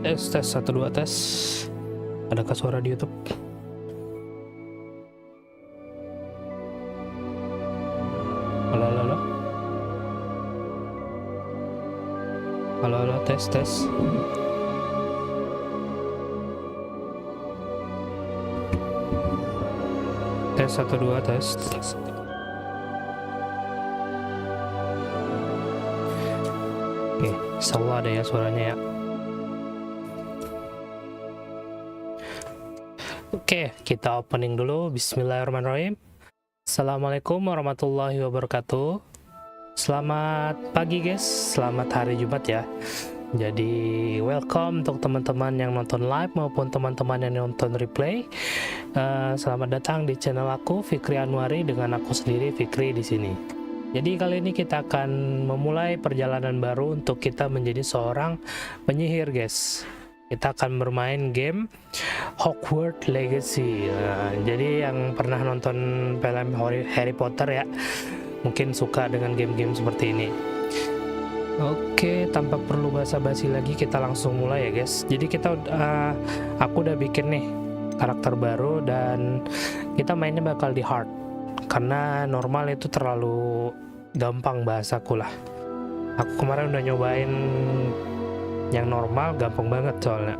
Tes 1 2 tes. Adakah suara di YouTube? Halo halo halo. Halo halo tes tes. Tes 1 2 tes. Oke, selalu ada ya suaranya ya. Oke, kita opening dulu. Bismillahirrahmanirrahim. Assalamualaikum warahmatullahi wabarakatuh. Selamat pagi guys, selamat hari Jumat ya. Jadi welcome untuk teman-teman yang nonton live maupun teman-teman yang nonton replay. Selamat datang di channel aku, Fikrianwarii, dengan aku sendiri Fikri di sini. Jadi kali ini kita akan memulai perjalanan baru untuk kita menjadi seorang penyihir guys. Kita akan bermain game Hogwart Lagacy. Jadi yang pernah nonton film Harry Potter ya, mungkin suka dengan game-game seperti ini. Oke, tanpa perlu basa-basi lagi kita langsung mulai ya guys. Jadi aku udah bikin nih karakter baru dan kita mainnya bakal di hard. Karena normal itu terlalu gampang bahasaku lah. Aku kemarin udah nyobain yang normal, gampang banget soalnya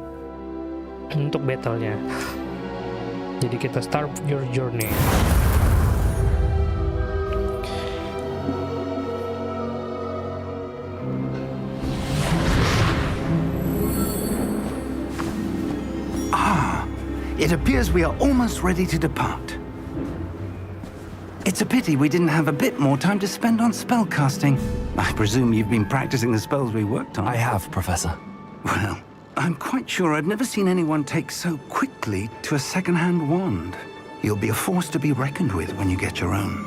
untuk battlenya. Jadi kita start your journey. It appears we are almost ready to depart. It's a pity we didn't have a bit more time to spend on spellcasting. I presume you've been practicing the spells we worked on. I have, Professor. Well, I'm quite sure I've never seen anyone take so quickly to a second-hand wand. You'll be a force to be reckoned with when you get your own.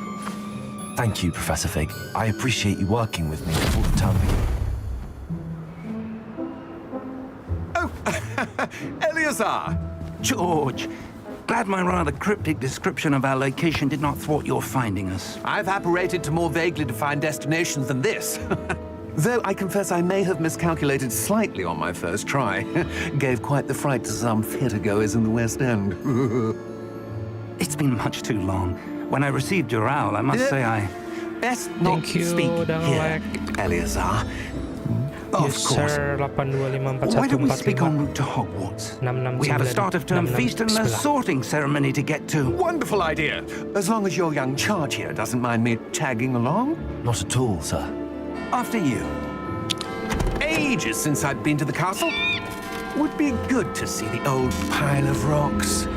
Thank you, Professor Fig. I appreciate you working with me before the term begins. Oh, Eleazar! George, glad my rather cryptic description of our location did not thwart your finding us. I've apparated to more vaguely defined destinations than this. Though I confess I may have miscalculated slightly on my first try. Gave quite the fright to some theatre-goers in the West End. It's been much too long. When I received your owl, I must say I... Best not Thank you, speak here, Like. Eleazar. Of Yes, course. sir. Why don't we speak en route to Hogwarts? We have a start-of-term feast and a sorting ceremony to get to. Wonderful idea. As long as your young charge here doesn't mind me tagging along. Not at all, sir. After you. Ages since I'd been to the castle. Would be good to see the old pile of rocks.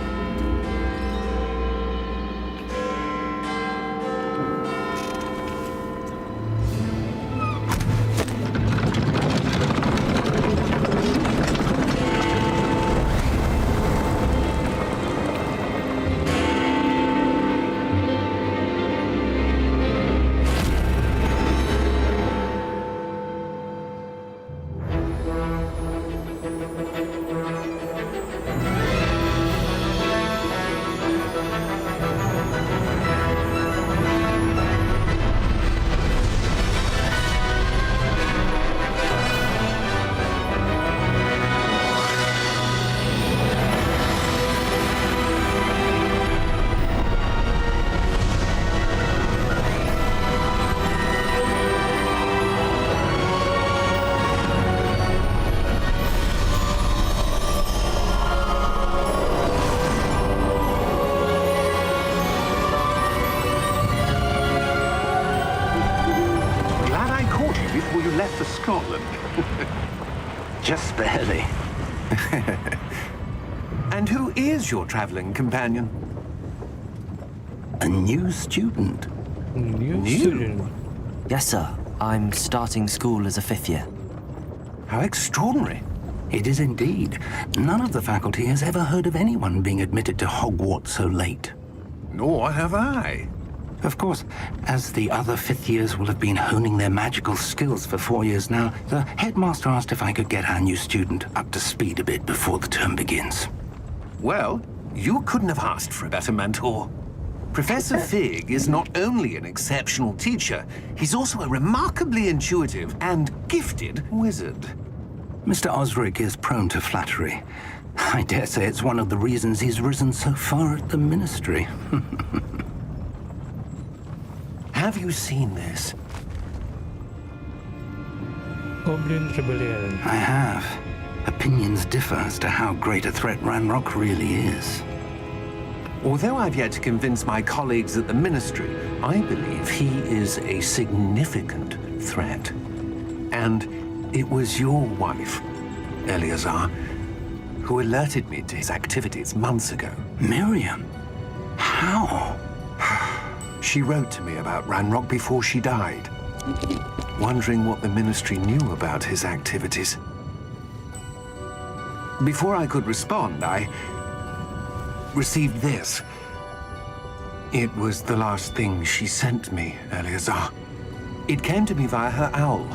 Before you left for Scotland. Just barely. And who is your traveling companion? A new student. New student. Yes, sir. I'm starting school as a 5th year. How extraordinary. It is indeed. None of the faculty has ever heard of anyone being admitted to Hogwarts so late. Nor have I. Of course, as the other 5th years will have been honing their magical skills for 4 years now, the headmaster asked if I could get our new student up to speed a bit before the term begins. Well, you couldn't have asked for a better mentor. Professor Fig is not only an exceptional teacher, he's also a remarkably intuitive and gifted wizard. Mr. Osric is prone to flattery. I dare say it's one of the reasons he's risen so far at the ministry. Have you seen this? Goblin Rebellion. I have. Opinions differ as to how great a threat Ranrock really is. Although I've yet to convince my colleagues at the ministry, I believe he is a significant threat. And it was your wife, Eleazar, who alerted me to his activities months ago. Miriam? How? She wrote to me about Ranrock before she died, wondering what the ministry knew about his activities. Before I could respond, I received this. It was the last thing she sent me, Eleazar. It came to me via her owl,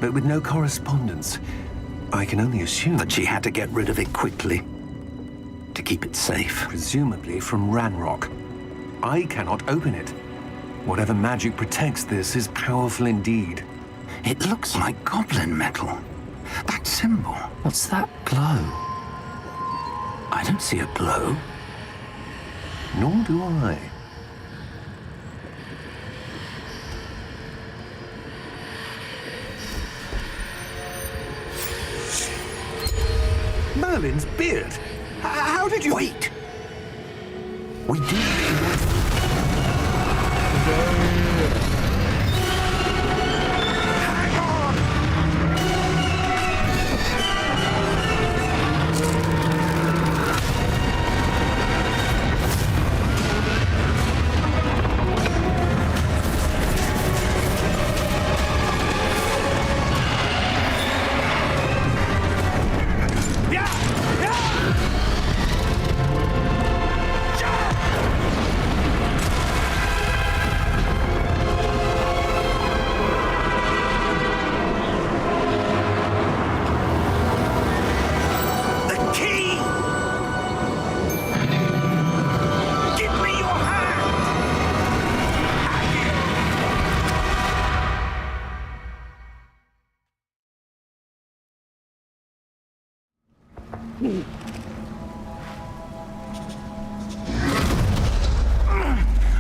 but with no correspondence. I can only assume That she had to get rid of it quickly to keep it safe. presumably from Ranrock. I cannot open it. Whatever magic protects this is powerful indeed. It looks like goblin metal. That symbol. What's that glow? I don't see a glow. Nor do I. Merlin's beard. How did you... Wait! We do.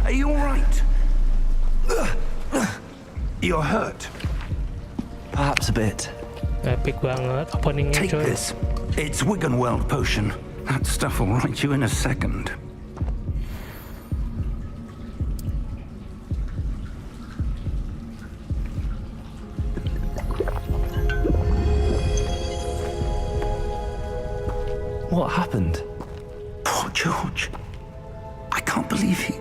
Are you all right? You're hurt. Perhaps a bit. Epic banget openingnya Take coy. this. It's Wiggenweld potion. That stuff will right you in a second. What happened? Poor George. I can't believe he...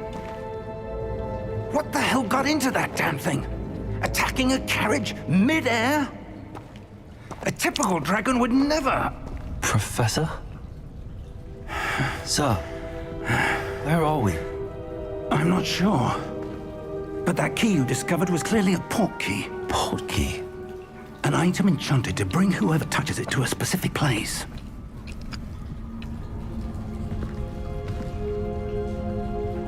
What the hell got into that damn thing? Attacking a carriage mid-air? A typical dragon would never... Professor? Sir, where are we? I'm not sure. But that key you discovered was clearly a port key. Port key. An item enchanted to bring whoever touches it to a specific place.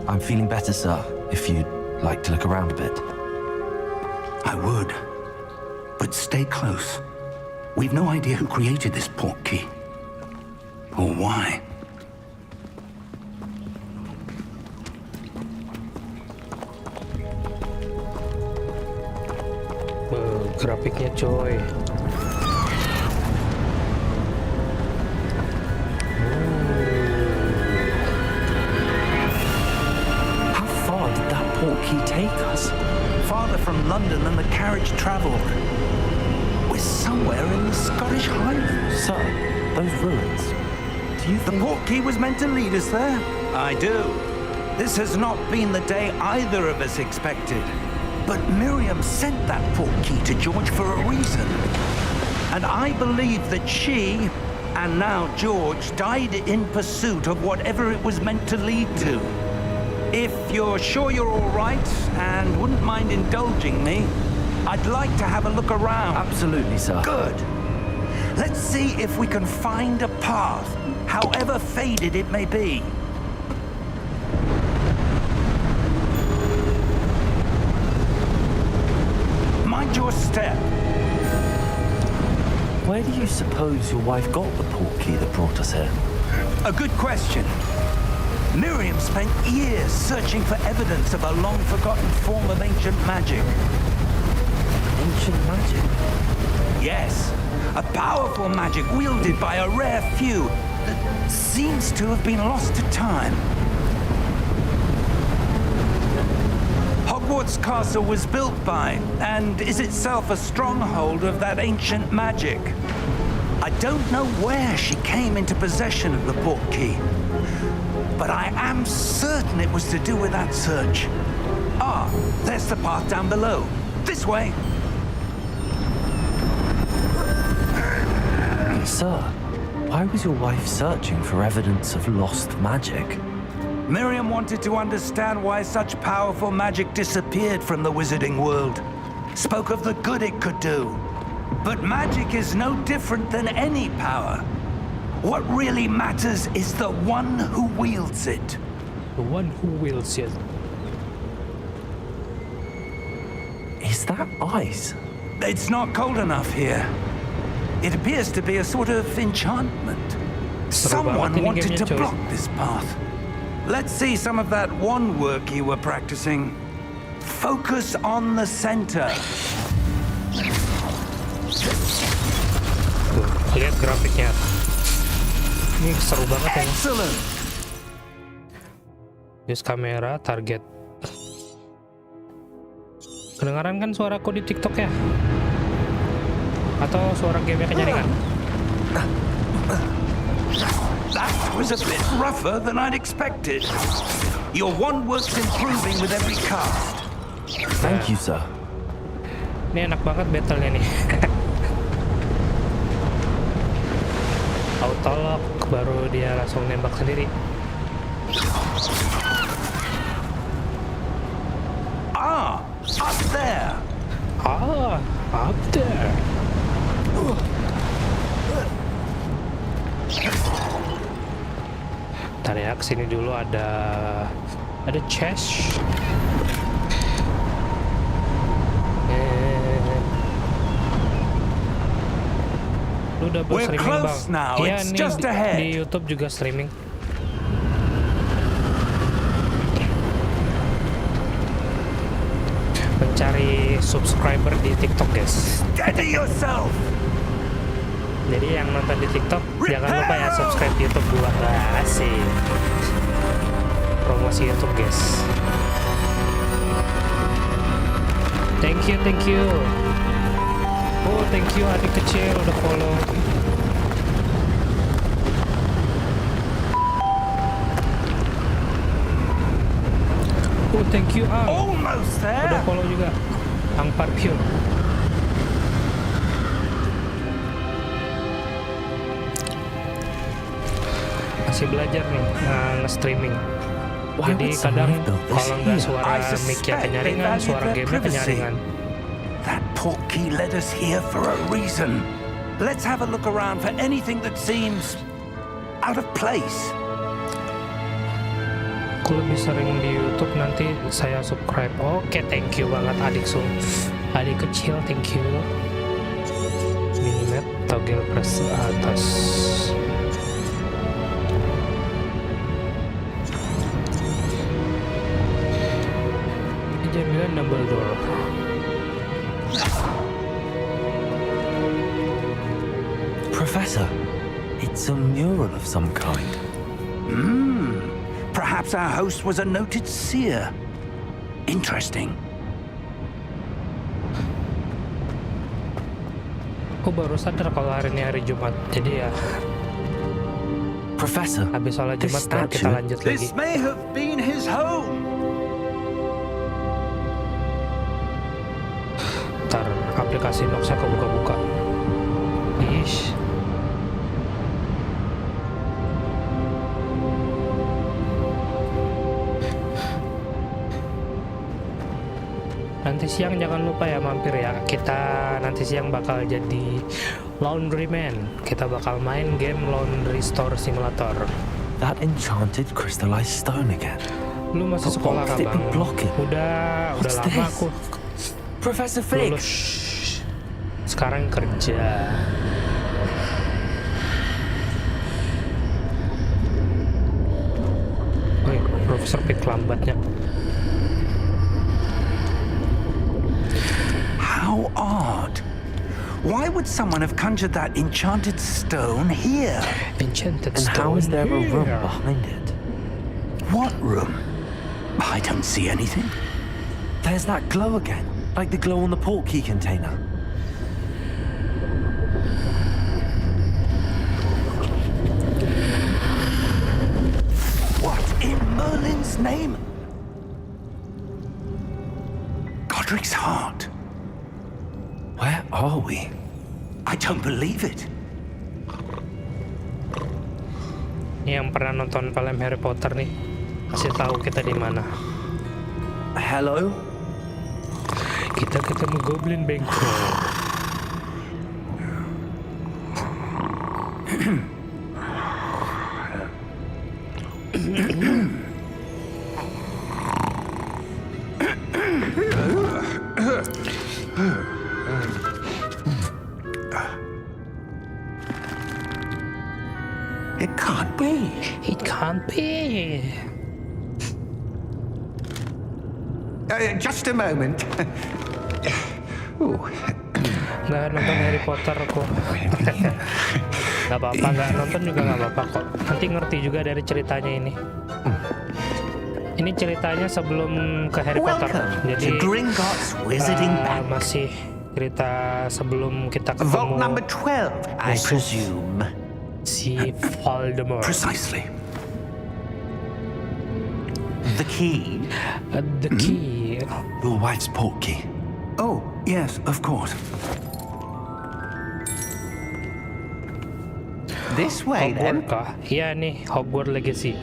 I'm feeling better, sir, if you'd like to look around a bit. I would. But stay close. We've no idea who created this port key. Or why. Grafiknya coy. How far did that port key take us? Farther from London than the carriage travelled. We're somewhere in the Scottish Highlands. Sir, those ruins. Do you The think... port key was meant to lead us there? I do. This has not been the day either of us expected. But Miriam sent that port key to George for a reason. And I believe that she, and now George, died in pursuit of whatever it was meant to lead to. If you're sure you're all right and wouldn't mind indulging me, I'd like to have a look around. Absolutely, sir. Good. Let's see if we can find a path, however faded it may be. Mind your step. Where do you suppose your wife got the portkey that brought us here? A good question. Miriam spent years searching for evidence of a long-forgotten form of ancient magic. Ancient magic? Yes, a powerful magic wielded by a rare few that seems to have been lost to time. Hogwart's castle was built by, and is itself a stronghold of that ancient magic. I don't know where she came into possession of the portkey, but I am certain it was to do with that search. Ah, there's the path down below. This way. Sir, why was your wife searching for evidence of lost magic? Miriam wanted to understand why such powerful magic disappeared from the wizarding world. Spoke of the good it could do. But magic is no different than any power. What really matters is the one who wields it. The one who wields it. Is that ice? It's not cold enough here. It appears to be a sort of enchantment. Someone wanted to block this path. Let's see some of that wand work you were practicing. Focus on the center. Tuh, lihat grafiknya. Ini seru banget ya. Excellent. Use kamera, target. Kedengaran kan suaraku di TikTok ya? Atau suara gamenya kenyaringan? That was a bit rougher than I'd expected. Your wand work's improving with every cast. Thank you, sir. Ini enak banget battle-nya nih. Auto-lock, baru dia langsung nembak sendiri. Ah, up there. Ah, up there. Ntar ya, kesini dulu ada chest. Lu udah We're streaming close bang? now. Iya It's nih just ahead. di YouTube juga streaming. Mencari subscriber di TikTok guys. Steady yourself. Jadi yang nonton di TikTok jangan lupa ya subscribe YouTube gua. Asik. Promosi YouTube guys. Thank you. Oh thank you adik kecil udah follow. Oh thank you Ang. Almost Udah there. follow juga. Ang Parpyun. Masih belajar nih nge-streaming. Jadi kadang kalau nggak suara mic-nya kenyaringan, suara game-nya kenyaringan. That portkey led us here for a reason. Let's have a look around for anything that seems out of place. Aku lebih sering di YouTube, nanti saya subscribe. Oke, thank you banget adik adik kecil, thank you. Minimap toggle press atas. Ini jaminan Dumbledore. Professor, it's a mural of some kind. Perhaps our host was a noted seer. Interesting. Aku baru sadar kalau hari ini hari Jumat. Jadi ya Professor, habis sholat this Jumat baru kita statue, lanjut lagi. This may have been his home. Ntar aplikasi Noxnya kebuka-buka. Ish. Nanti siang jangan lupa ya mampir ya. Kita nanti siang bakal jadi laundryman. Kita bakal main game Laundry Store Simulator. that enchanted crystallized stone again. Lu masih But sekolah what kan could it be bang? blocking? Udah What's lama this? aku Professor Fig! lulus. Sekarang kerja. Profesor Pig lambatnya. How odd. Why would someone have conjured that enchanted stone here? Enchanted And stone. how is there a room here. behind it? What room? I don't see anything. There's that glow again, like the glow on the portkey container. What in Merlin's name? Godric's heart. Where are we? I don't believe it. Ini yang pernah nonton film Harry Potter nih, kasih tahu kita di mana. Hello? Kita ketemu Goblin bengkok. It can't be. It can't be. Just a moment. Ooh. Nggak nonton Harry Potter kok. Nggak apa-apa, nggak nonton juga nggak apa-apa kok. Nanti ngerti juga dari ceritanya ini. Ini ceritanya sebelum ke Harry Potter. Welcome Jadi to Gringotts Wizarding Bank. masih cerita sebelum kita Vault ketemu number 12, I Musuh. presume. si Voldemort. Precisely. The key. The key. Your wife's portkey. Oh, yes, of course. This way, Hogwart then. kah? Iya nih, Hogwart Legacy.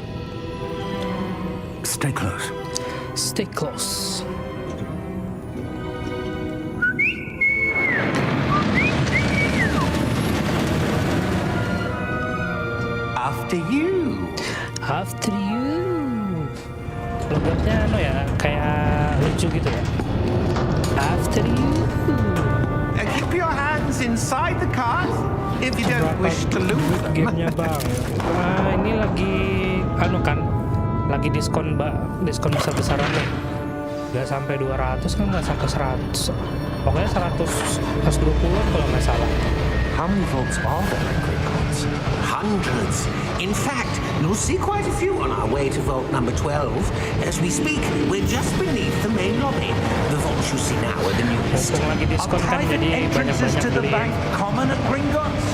Stay close. Stay close. After you. After you. Logatnya ya, kayak lucu gitu ya. After you. Keep your hands inside the cart if you don't Berapa wish to lose them. gamenya bang? Ini lagi lagi diskon diskon besar-besaran nih. Gak sampai 200 kan, nggak sampai 100. Pokoknya 120 kalau nggak salah. How many vaults are there in Gringotts? Hundreds. In fact, you'll see quite a few on our way to vault number 12. As we speak, we're just beneath the main lobby. The vaults you see now are the newest. Mumpung lagi Are diskon kan, private jadi entrances banyak-banyak to the beli. bank common at Gringotts?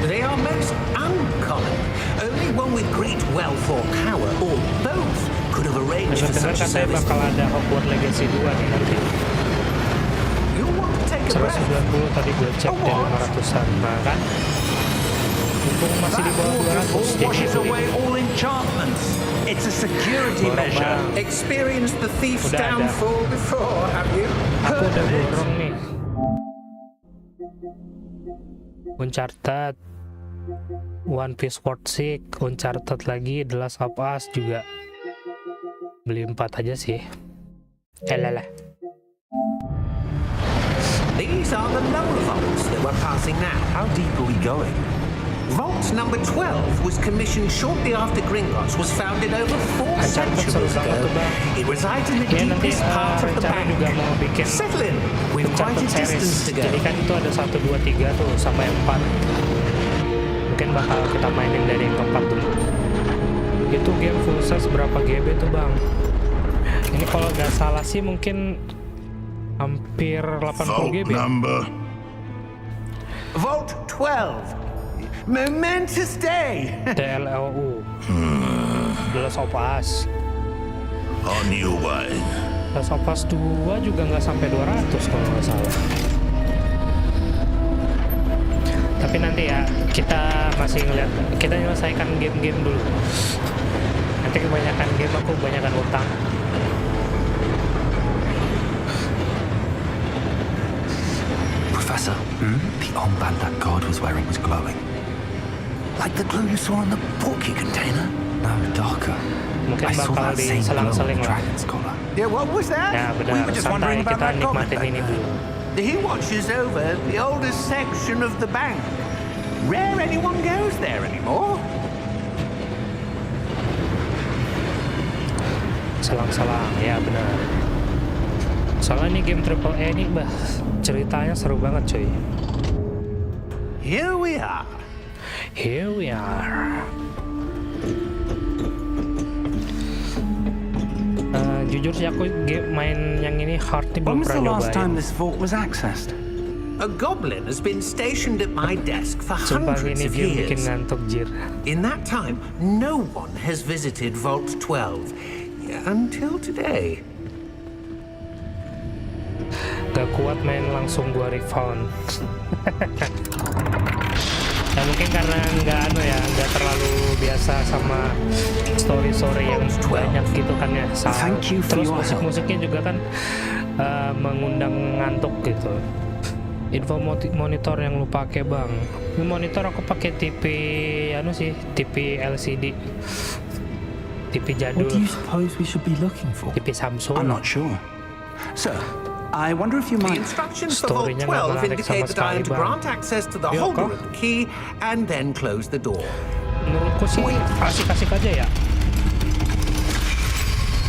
They are most uncommon. Only one with great wealth or power, or both, could have arranged for Dengar-dengar such a katanya service. bakal ada Hogwarts Legacy 2 nih nanti. You'll want to take a breath. 190 tadi gue cek Oh, dari what? 500-an. Nah kan, mumpung masih di bawah 200 jadi washes beli. away all enchantments. It's a security Borong, measure. Bang. Experienced the thief's Udah ada. downfall before, have you? Aku udah borong nih. Uncharted, One Piece World Seek, Uncharted lagi, The Last of Us juga. Beli 4 aja sih. Lah. These are the lower vaults that we're passing now. How deep are we going? Vault number 12 was commissioned shortly after Gringotts was founded over 4 Uncharted seru centuries banget ago. tuh bang. It resides in the Ya nanti deepest part of the rencana bank. juga mau bikin Settle in. We've quite a Uncharted distance series. to go. Jadi kan itu ada 1, 2, 3 tuh sampai 4. Mungkin bakal kita mainin dari yang keempat dulu. Itu game full size berapa GB tuh bang? Ini kalau nggak salah sih mungkin hampir 80 GB. Vault 12. Momentous day. TLLU. The Last of Us. A new wine. The Last of Us 2 juga nggak sampai 200 kalau nggak salah. Tapi nanti ya, kita masih ngeliat, kita menyelesaikan game-game dulu. Nanti kebanyakan game aku kebanyakan utang. Professor, the armband that guard was wearing was glowing. Like the glow you saw in the portkey container? No, darker. Mungkin I saw bakal that same glow on diselang-seling the lah. dragon's collar. Yeah, what was that? Nah We benar, were just santai, wondering about kita that goblin nikmatin back ini there. dulu. He watches over the oldest section of the bank. Rare anyone goes there anymore. Selang-selang, ya benar. Soalnya ini game AAA nih, ceritanya seru banget cuy. Here we are. Here we are. Jujur sih aku main yang ini hard nih belum When was the pernah last time nyobain. this vault was accessed? A goblin has been stationed at my desk for Sumpah hundreds ini of game bikin years. ngantuk jir. In that time, no one has visited Vault 12 until today. Gak kuat main langsung gua refound. Ya mungkin karena nggak terlalu biasa sama story yang banyak gitu kan ya. Thank you for Terus your help. musiknya juga kan mengundang ngantuk gitu. Info monitor yang lu pakai bang. Ini monitor aku pakai TV TV LCD. TV jadul. What do you suppose we should be looking for? TV Samsung. I'm not sure. Sir, I wonder if you The might... instructions for Vault Story-nya 12 nggak menarik indicate sama that I am sekali, to Bang. grant access to the Iya, kok. Hogwart key and then close the door. Menurutku sih asik-asik aja ya.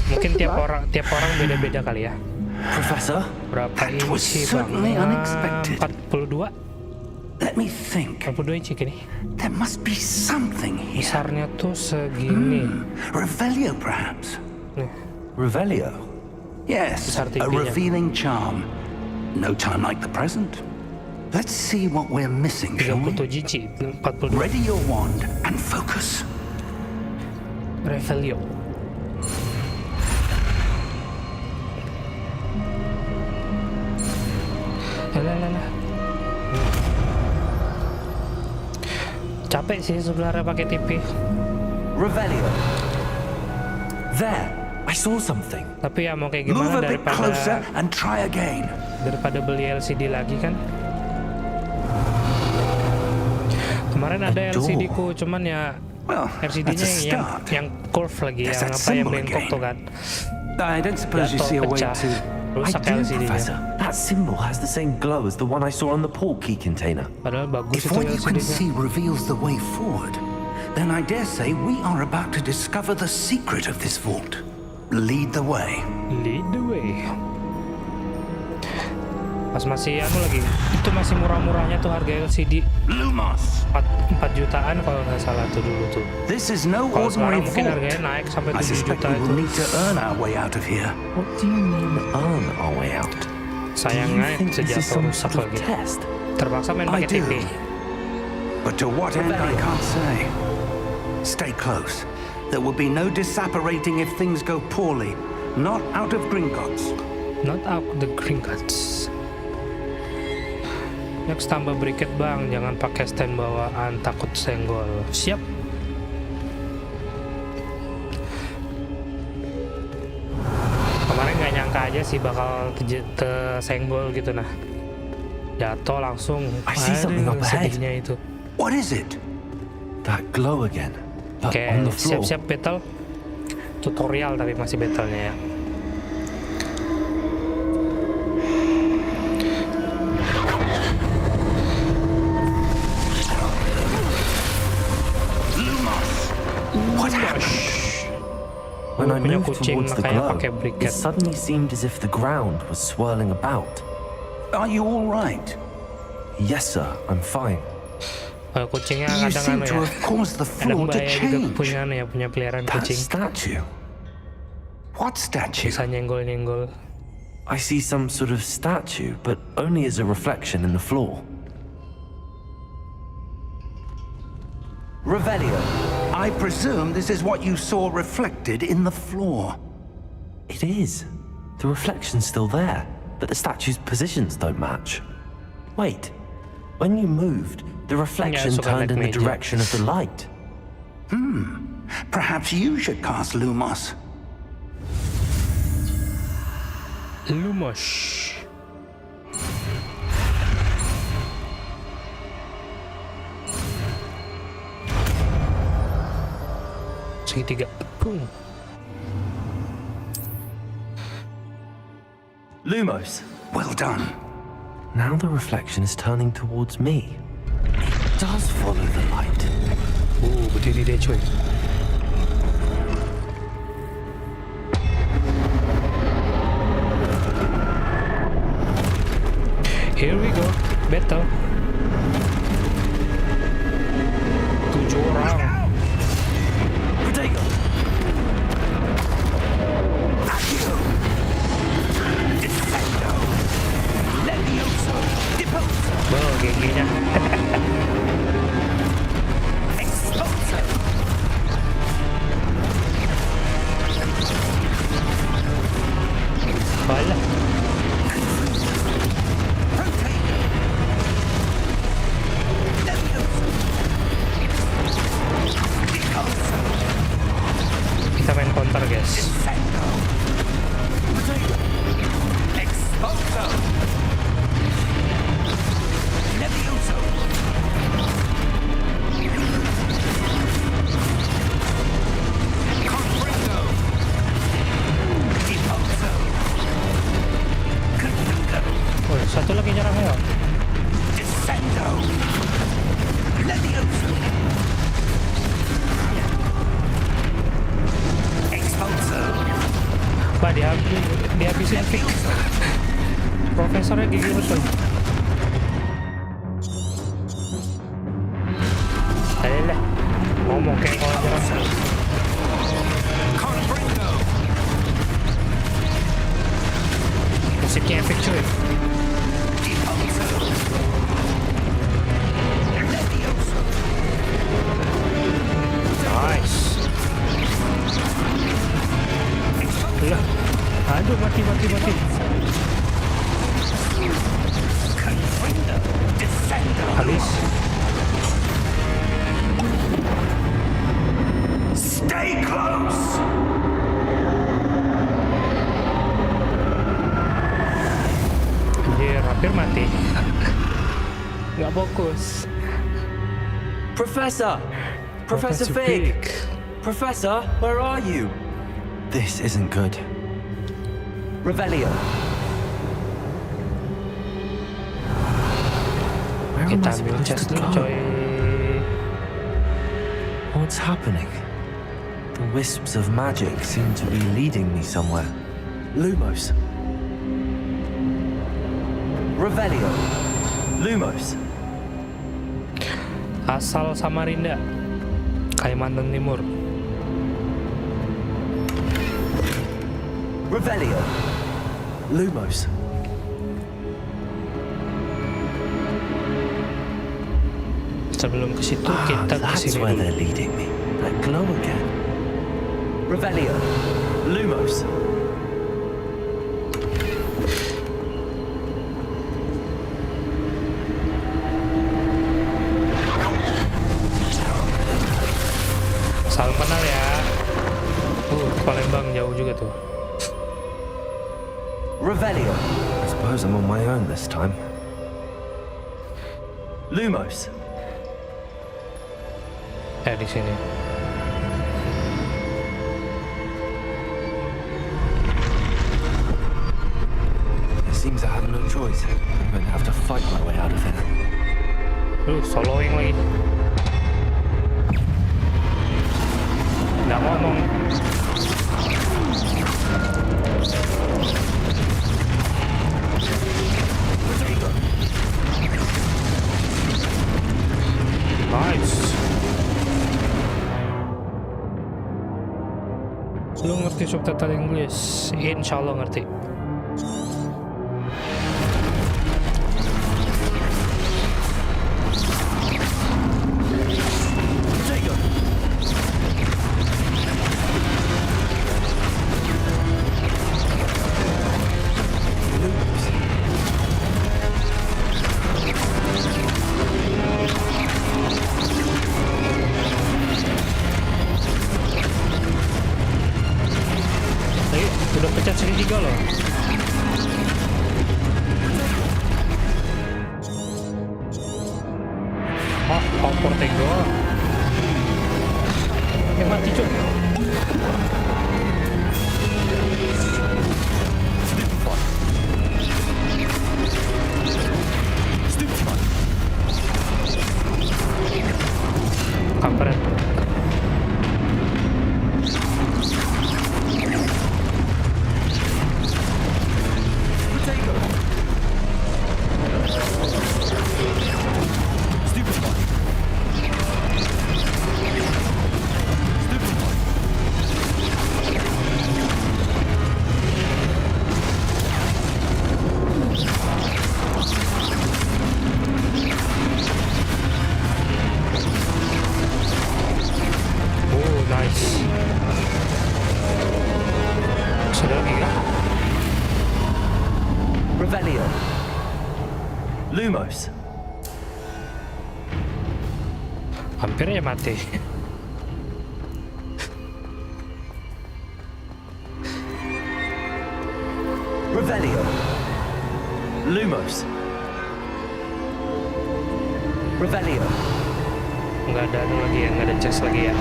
Mungkin tiap orang beda-beda kali ya. Professor? Berapa That was inci bang? certainly unexpected. 42 Let me think. 42 inci gini. There must be something here. Besarnya tuh segini. Revelio, perhaps? Nih, Revelio? Yes, Besar a TV-nya. revealing charm. No time like the present. Let's see what we're missing, shall we? 37 inci, 42. Ready your wand and focus. Revelio. Lah. Capek sih sebenarnya pakai TV. Revelio. There, I saw something. Tapi ya mau kayak Move gimana a bit closer daripada and try again. beli LCD lagi kan. Kemarin ada Aduh. LCD ku, cuman ya Well, LCD-nya that's a start. yang curve lagi, There's yang that apa yang symbol bengkok again. tuh kan. I don't suppose you see a way Pecah, to... I rusak do, LCD-nya. Professor. That symbol has the same glow as the one I saw on the port key container. Padahal bagus If itu what you can LCD-nya. see reveals the way forward, then I dare say we are about to discover the secret of this vault. Lead the way. Lead the way. Pas masih lagi, itu masih murah-murahnya tuh harga LCD Lumos! 4 jutaan kalau nggak salah tuh dulu tuh. This is no Kalau ordinary sekarang mungkin harganya vault. naik sampai I 7 suspect juta we itu. will need to earn our way out of here. What do you mean earn our way out? Sayangnya do you think this is sejatuh some rusak sort of lagi. test? Terpaksa main I pakai do. TV. But to what end, I can't say. Stay close. There will be no disapparating if things go poorly. Not out of Gringotts. Not out the Gringotts. Next tambah briket bang, jangan pakai stand bawaan, takut senggol. Siap. Kemarin nggak nyangka aja sih bakal tersenggol gitu nah. Jatuh langsung. I see something up ahead. Sedihnya itu. What is it? That glow again. But Oke, on the floor. siap-siap battle. Tutorial tapi masih battlenya ya. What happened? When I Punya moved kucing, towards the makanya glow, pakai briket. it suddenly seemed as if the ground was swirling about. Are you all right? Yes, sir, I'm fine. Kucingnya You kadang seem to ya. have caused the Kadang floor to bahaya juga change. punya peliharaan That kucing. statue. What statue? Bisa nyenggol-nyenggol. I see some sort of statue, but only as a reflection in the floor. Revelio. I presume this is what you saw reflected in the floor. It is. The reflection's still there, but the statue's positions don't match. Wait, when you moved, the reflection suka turned in the lihat meja. direction of the light. Perhaps you should cast Lumos. Lumos. Segitiga. Boom. Lumos! Well done. Now the reflection is turning towards me. It does follow the light. Berdiri dia cuy. muter guys. Descendo. Exposo. Levioso. Comprendo. Deposo. Confundo. Oh, satu lagi nyerang ya. Descendo. Levioso. Exposo. Pak, dihabisin fix. Profesornya gigi betul. Ayolah, ngomong kayak kalau nyerang. Comprendo. Musiknya efek cuy. Deposo. Levioso. Nice. Lah, aduh mati. Comprendo. Descendo. Habis. Stay close. Anjir, hampir mati. Nggak fokus. Professor! Professor Fig! Professor, where are you? This isn't good. Revelio. Where am Kita I ambil supposed chest to dulu go? coy. What's happening? The wisps of magic seem to be leading me somewhere. Lumos. Revelio. Lumos. Asal Samarinda, Kalimantan Timur. Revelio. Lumos. Sebelum ke situ kita ke That's sini where dulu. they're leading me. That glow again. Revelio. Lumos. Salam kenal ya. Palembang jauh juga tuh. Revelio. I suppose I'm on my own this time. Lumos. Di sini. It seems I have no choice. I'm going to have to fight my way out of here. Soloing lagi. Nggak ngomong. Nice. Lu ngerti subtitle Inggris? Insya Allah ngerti. Udah pecat segitiga loh. Hogwart tego. Mati cuy. Kampret. Revelio. Lumos. Hampir ya mati. Revelio. Lumos. Revelio. Nggak ada anu lagi ya, nggak ada chest lagi ya.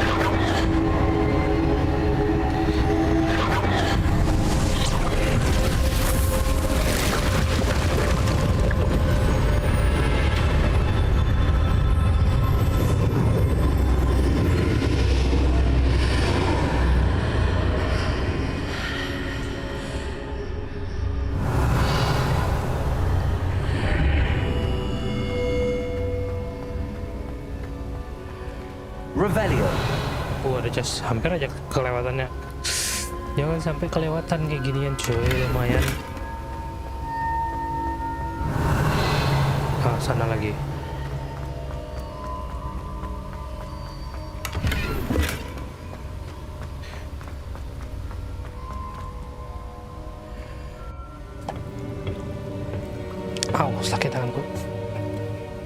Revelio. Ada chest, hampir aja kelewatannya. Jangan sampai kelewatan kayak ginian cuy, lumayan. Ah, sana lagi. Au, sakit tanganku.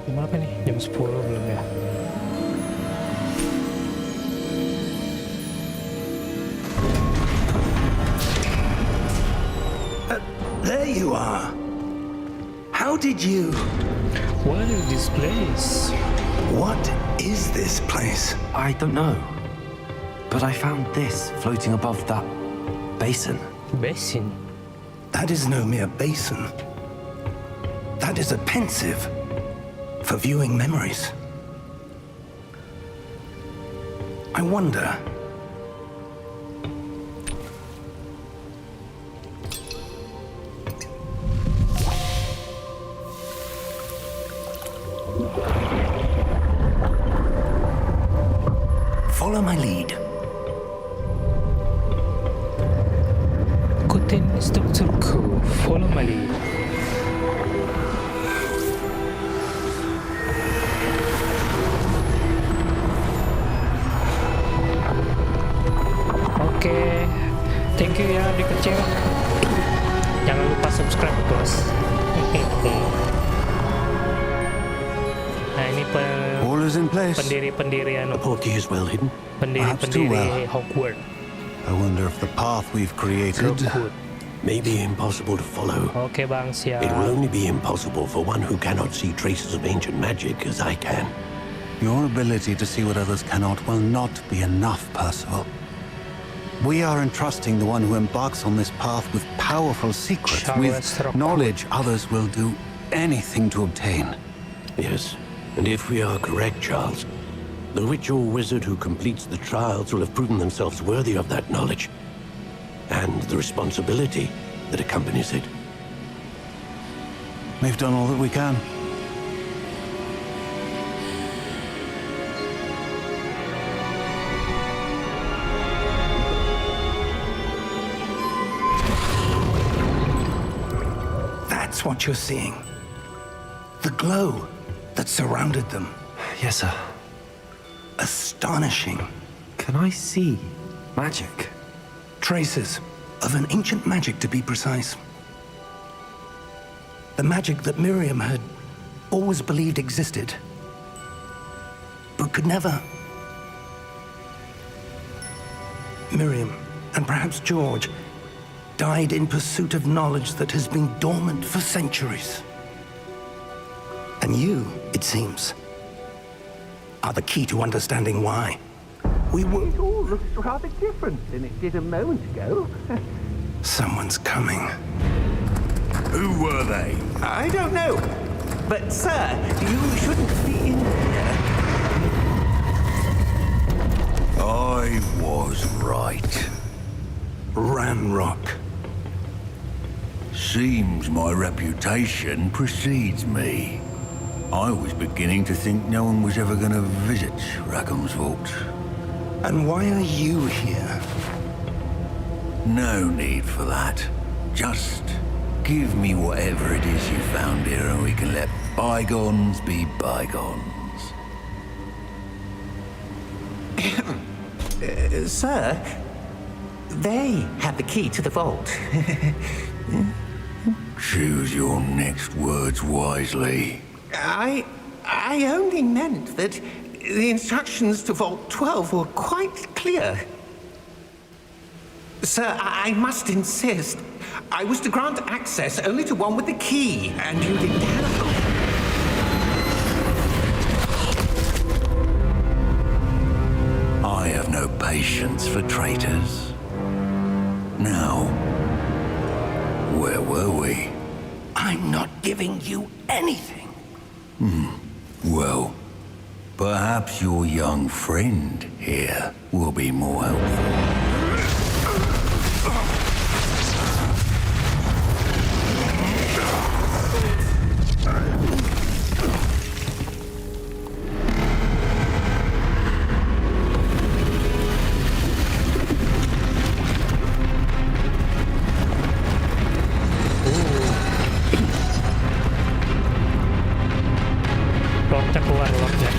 Jam berapa nih? Jam 10 belum ya? There you are. How did you... What is this place? What is this place? I don't know. But I found this floating above that basin. Basin. That is no mere basin. That is a pensive for viewing memories. I wonder... Follow my lead. Ikutin instrukturku. Follow my lead. Oke, thank you ya adik kecil. Jangan lupa subscribe bos. Nah ini All is in place. pendiri-pendiri anu, Portkey is well hidden. Perhaps too pendiri-pendiri well. Hogwart. I wonder if the path we've created Hogwart. may be impossible to follow. Oke bang, siap. It will only be impossible for one who cannot see traces of ancient magic as I can. Your ability to see what others cannot will not be enough, Percival. We are entrusting the one who embarks on this path with powerful secrets, with knowledge others will do anything to obtain. Yes, and if we are correct, Charles, the witch or wizard who completes the trials will have proven themselves worthy of that knowledge and the responsibility that accompanies it. We've done all that we can. That's what you're seeing. The glow that surrounded them. Yes, sir. Astonishing. Can I see magic? Traces of an ancient magic, to be precise. The magic that Miriam had always believed existed, but could never. Miriam, and perhaps George, died in pursuit of knowledge that has been dormant for centuries. And you, it seems, are the key to understanding why. It all looks rather different than it did a moment ago. Someone's coming. Who were they? I don't know. But, sir, you shouldn't be in here. I was right. Ranrock. Seems my reputation precedes me. I was beginning to think no one was ever going to visit Rackham's vault. And why are you here? No need for that. Just give me whatever it is you found here and we can let bygones be bygones. Sir, they have the key to the vault. Choose your next words wisely. I only meant that the instructions to Vault 12 were quite clear. Sir, I must insist. I was to grant access only to one with the key, and you didn't have it. I have no patience for traitors. Now, where were we? I'm not giving you anything. Well, perhaps your young friend here will be more helpful. Locknya keluar, locknya.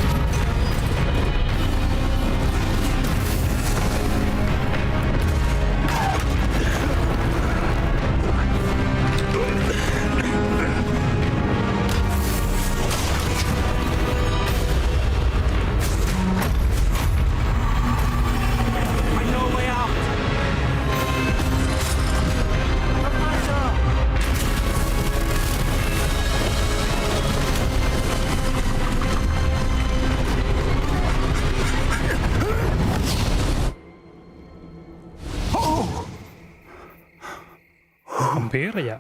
Hampir ya.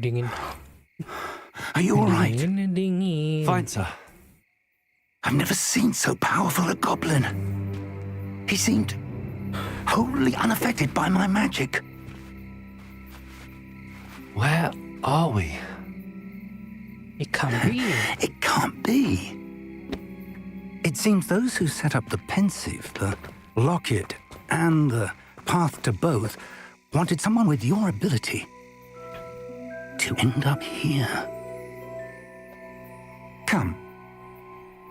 Dingin. Are you all right? Dingin. Fine, sir. I've never seen so powerful a goblin. He seemed wholly unaffected by my magic. Where are we? It can't be. It can't be. It seems those who set up the pensive, the locket, and the path to both wanted someone with your ability to end up here. Come.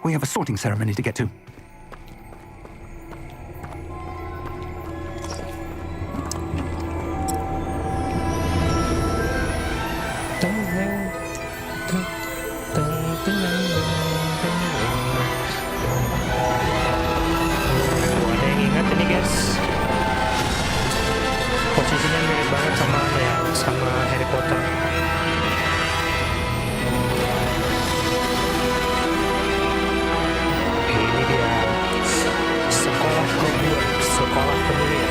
We have a sorting ceremony to get to. Ada yang ingat ini guys, posisinya mirip banget sama apa ya, sama Harry Potter. Ini dia sekolah Hogwart, sekolah penyihir.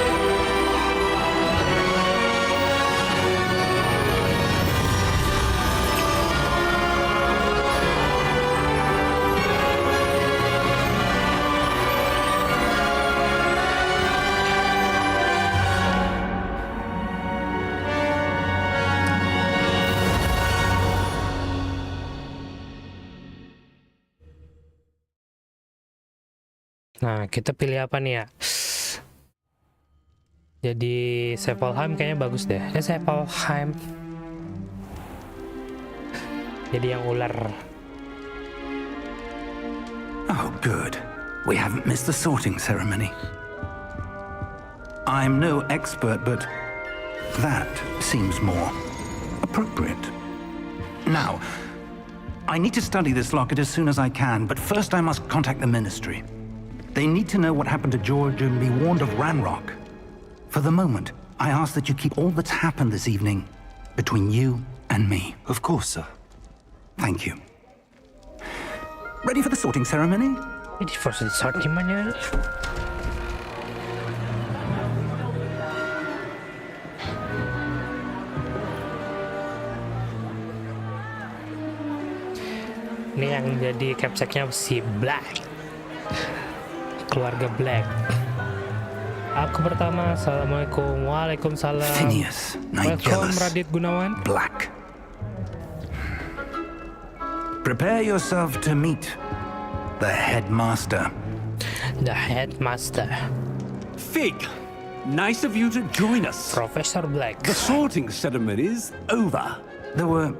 Nah, kita pilih apa nih ya? Jadi Sepalheim kayaknya bagus deh. Sepalheim. Jadi yang ular. Oh, good. We haven't missed the sorting ceremony. I'm no expert, but that seems more appropriate. Now, I need to study this locket as soon as I can, but first I must contact the Ministry. They need to know what happened to George and be warned of Ranrock. For the moment, I ask that you keep all that's happened this evening between you and me. Of course, sir. Thank you. Ready for the sorting ceremony? Ini first start gimana? Ini yang jadi capseknya si Black. Keluarga Black. Aku pertama, Assalamualaikum. Waalaikumsalam. Phineas, Welcome, Nigellus, Radit Gunawan. Black. Prepare yourself to meet the headmaster. The headmaster, Fig, nice of you to join us. Professor Black. The sorting ceremony's over. There were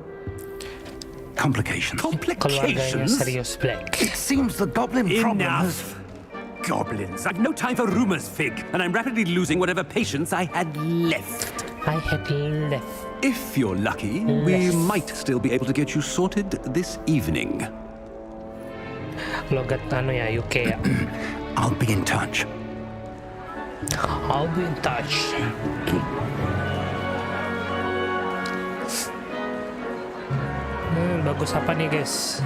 complications. Keluarganya Complications? serius Black. It seems the goblin problem has... Enough. Goblins. I've no time for rumors, Fig, and I'm rapidly losing whatever patience I had left. I had left. If you're lucky, we might still be able to get you sorted this evening. Logat ya UK ya. I'll be in touch. I'll be in touch. Bagus apa nih guys?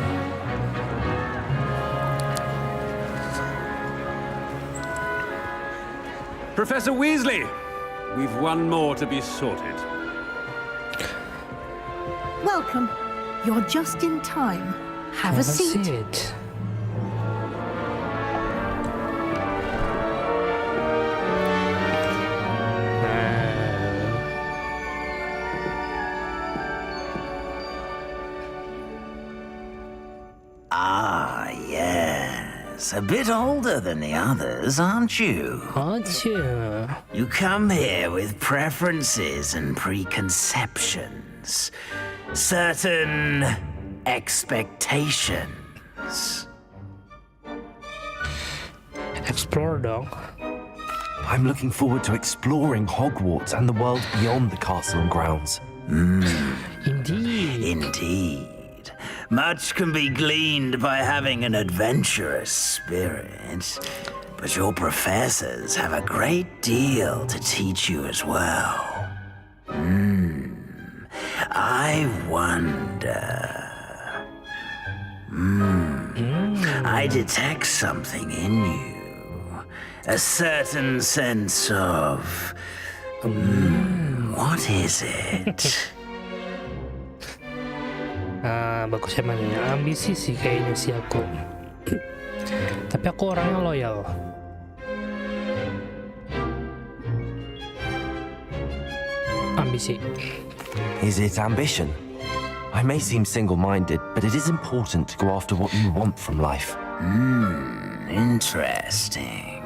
Professor Weasley, we've one more to be sorted. Welcome. You're just in time. Have a seat. Ah, yes. A bit older than the others, aren't you? Aren't you? You come here with preferences and preconceptions. Certain expectations. Explore dong. I'm looking forward to exploring Hogwarts and the world beyond the castle and grounds. Indeed. Indeed. Much can be gleaned by having an adventurous spirit, but your professors have a great deal to teach you as well. I wonder. I detect something in you. A certain sense of... what is it? Bagus emang ini. Ambisi sih kayaknya sih aku. Tapi aku orangnya loyal. Ambisi. Is it ambition? I may seem single-minded, but it is important to go after what you want from life. Interesting.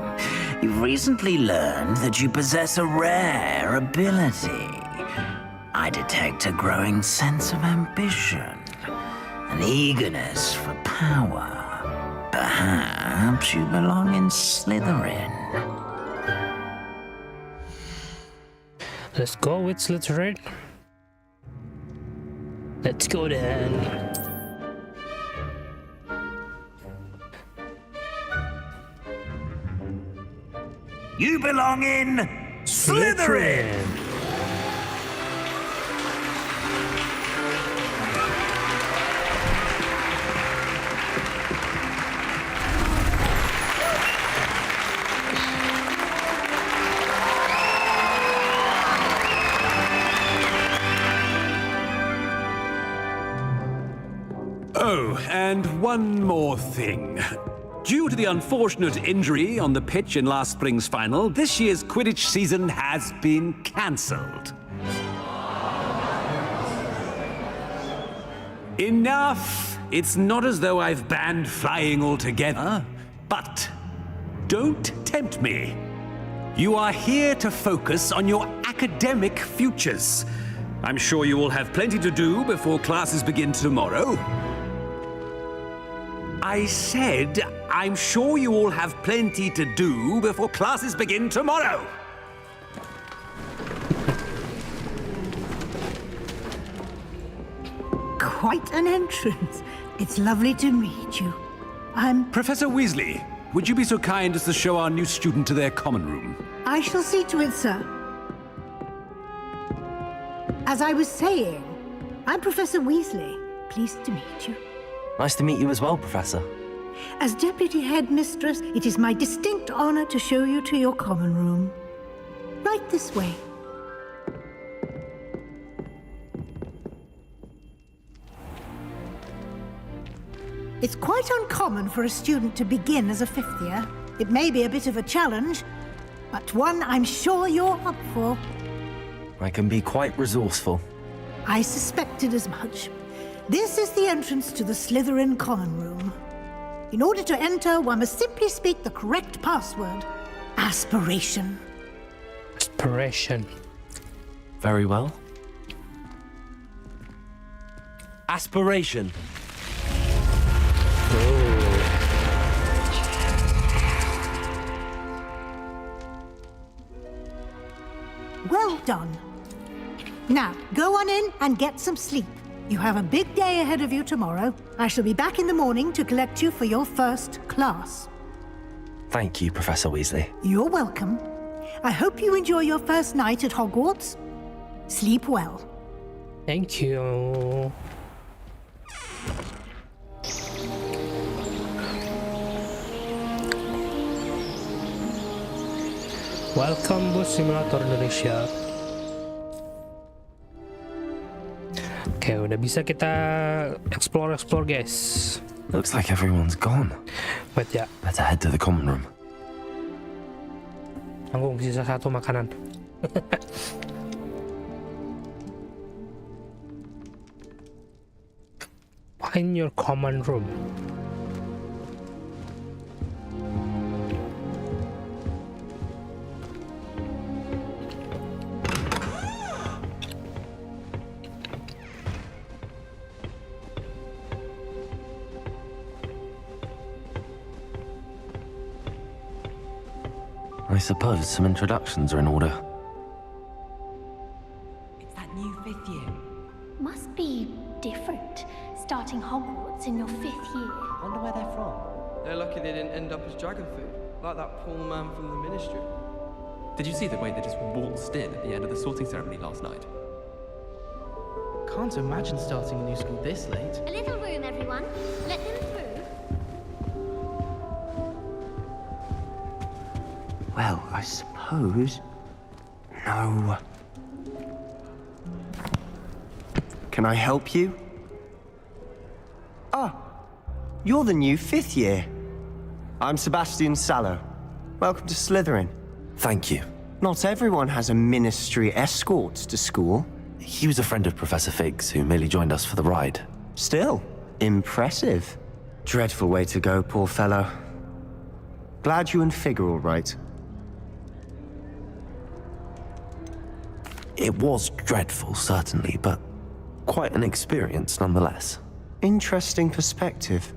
You've recently learned that you possess a rare ability. I detect a growing sense of ambition, an eagerness for power. Perhaps you belong in Slytherin. Let's go with Slytherin. Let's go then. You belong in Slytherin! Oh, and one more thing. Due to the unfortunate injury on the pitch in last spring's final, this year's Quidditch season has been cancelled. Enough! It's not as though I've banned flying altogether, but don't tempt me. You are here to focus on your academic futures. I'm sure you will have plenty to do before classes begin tomorrow. I said, I'm sure you all have plenty to do before classes begin tomorrow. Quite an entrance. It's lovely to meet you. I'm... Professor Weasley, would you be so kind as to show our new student to their common room? I shall see to it, sir. As I was saying, I'm Professor Weasley. Pleased to meet you. Nice to meet you as well, Professor. As Deputy Headmistress, it is my distinct honor to show you to your common room. Right this way. It's quite uncommon for a student to begin as a fifth year. It may be a bit of a challenge, but one I'm sure you're up for. I can be quite resourceful. I suspected as much. This is the entrance to the Slytherin common room. In order to enter, one must simply speak the correct password. Aspiration. Aspiration. Very well. Aspiration. Well done. Now, go on in and get some sleep. You have a big day ahead of you tomorrow. I shall be back in the morning to collect you for your first class. Thank you, Professor Weasley. You're welcome. I hope you enjoy your first night at Hogwarts. Sleep well. Thank you. Welcome Bus Simulator Indonesia. Oke, udah bisa kita explore guys. Looks like everyone's gone. Wait ya, Better head to the common room. tanggung sisa satu makanan. Find your common room. I suppose some introductions are in order. It's that new 5th year. Must be different, starting Hogwarts in your 5th year. Wonder where they're from. They're lucky they didn't end up as dragon food, like that poor man from the Ministry. Did you see the way they just waltzed in at the end of the sorting ceremony last night? Can't imagine starting a new school this late. A little room, everyone. Let them through. Well, I suppose... No. Can I help you? Ah, you're the new 5th year. I'm Sebastian Sallow. Welcome to Slytherin. Thank you. Not everyone has a ministry escort to school. He was a friend of Professor Fig's who merely joined us for the ride. Still, impressive. Dreadful way to go, poor fellow. Glad you and Fig are all right. It was dreadful, certainly, but quite an experience nonetheless. Interesting perspective.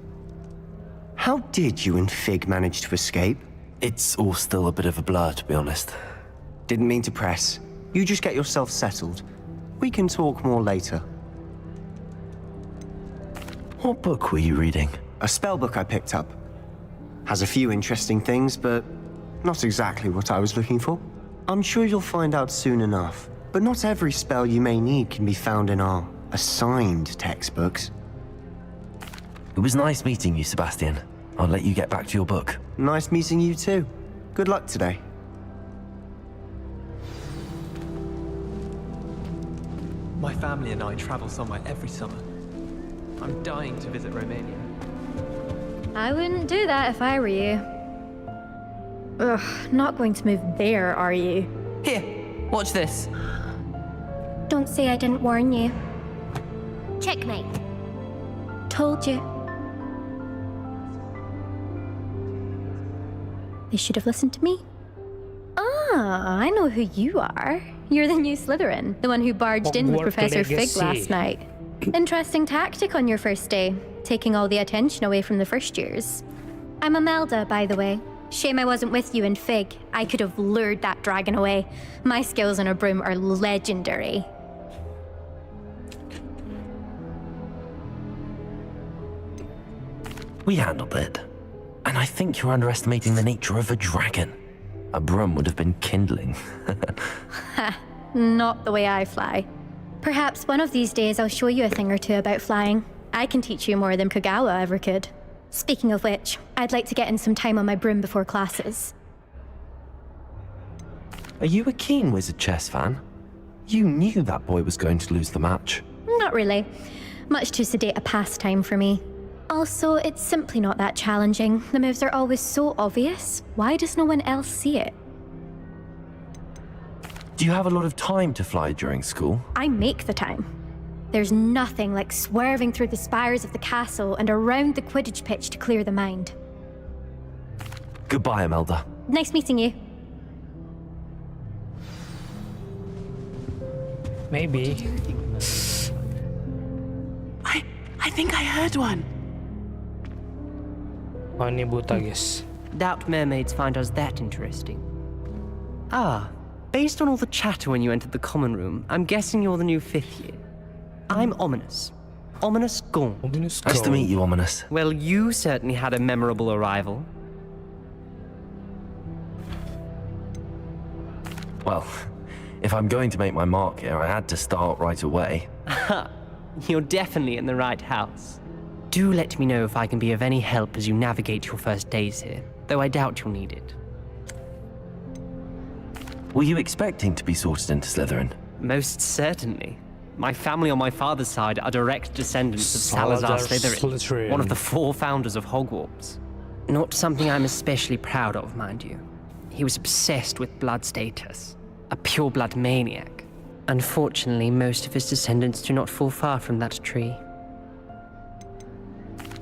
How did you and Fig manage to escape? It's all still a bit of a blur, to be honest. Didn't mean to press. You just get yourself settled. We can talk more later. What book were you reading? A spell book I picked up. Has a few interesting things, but not exactly what I was looking for. I'm sure you'll find out soon enough. But not every spell you may need can be found in our assigned textbooks. It was nice meeting you, Sebastian. I'll let you get back to your book. Nice meeting you too. Good luck today. My family and I travel somewhere every summer. I'm dying to visit Romania. I wouldn't do that if I were you. Ugh, not going to move there, are you? Here, watch this. Don't say I didn't warn you. Checkmate. Told you. They should have listened to me. Ah, I know who you are. You're the new Slytherin, the one who barged in with Hogwart Professor Fig Lagacy. last night. Interesting tactic on your first day, taking all the attention away from the first years. I'm Imelda, by the way. Shame I wasn't with you in Fig. I could have lured that dragon away. My skills on a broom are legendary. We handled it. And I think you're underestimating the nature of a dragon. A broom would have been kindling. Ha, not the way I fly. Perhaps one of these days I'll show you a thing or two about flying. I can teach you more than Kagawa ever could. Speaking of which, I'd like to get in some time on my broom before classes. Are you a keen Wizard Chess fan? You knew that boy was going to lose the match. Not really. Much too sedate a pastime for me. Also, it's simply not that challenging. The moves are always so obvious. Why does no one else see it? Do you have a lot of time to fly during school? I make the time. There's nothing like swerving through the spires of the castle and around the Quidditch pitch to clear the mind. Goodbye, Imelda. Nice meeting you. Maybe. I think I heard one. Oh, ini buta, guys. Doubt mermaids find us that interesting. Ah, based on all the chatter when you entered the common room, I'm guessing you're the new 5th year. I'm Ominous. Ominous Gaunt. Nice Nice to meet you, Ominous. Well, you certainly had a memorable arrival. Well, if I'm going to make my mark here, I had to start right away. You're definitely in the right house. Do let me know if I can be of any help as you navigate your first days here, though I doubt you'll need it. Were you expecting to be sorted into Slytherin? Most certainly. My family on my father's side are direct descendants of Salazar Slytherin, one of the 4 founders of Hogwarts. Not something I'm especially proud of, mind you. He was obsessed with blood status, a pure-blood maniac. Unfortunately, most of his descendants do not fall far from that tree.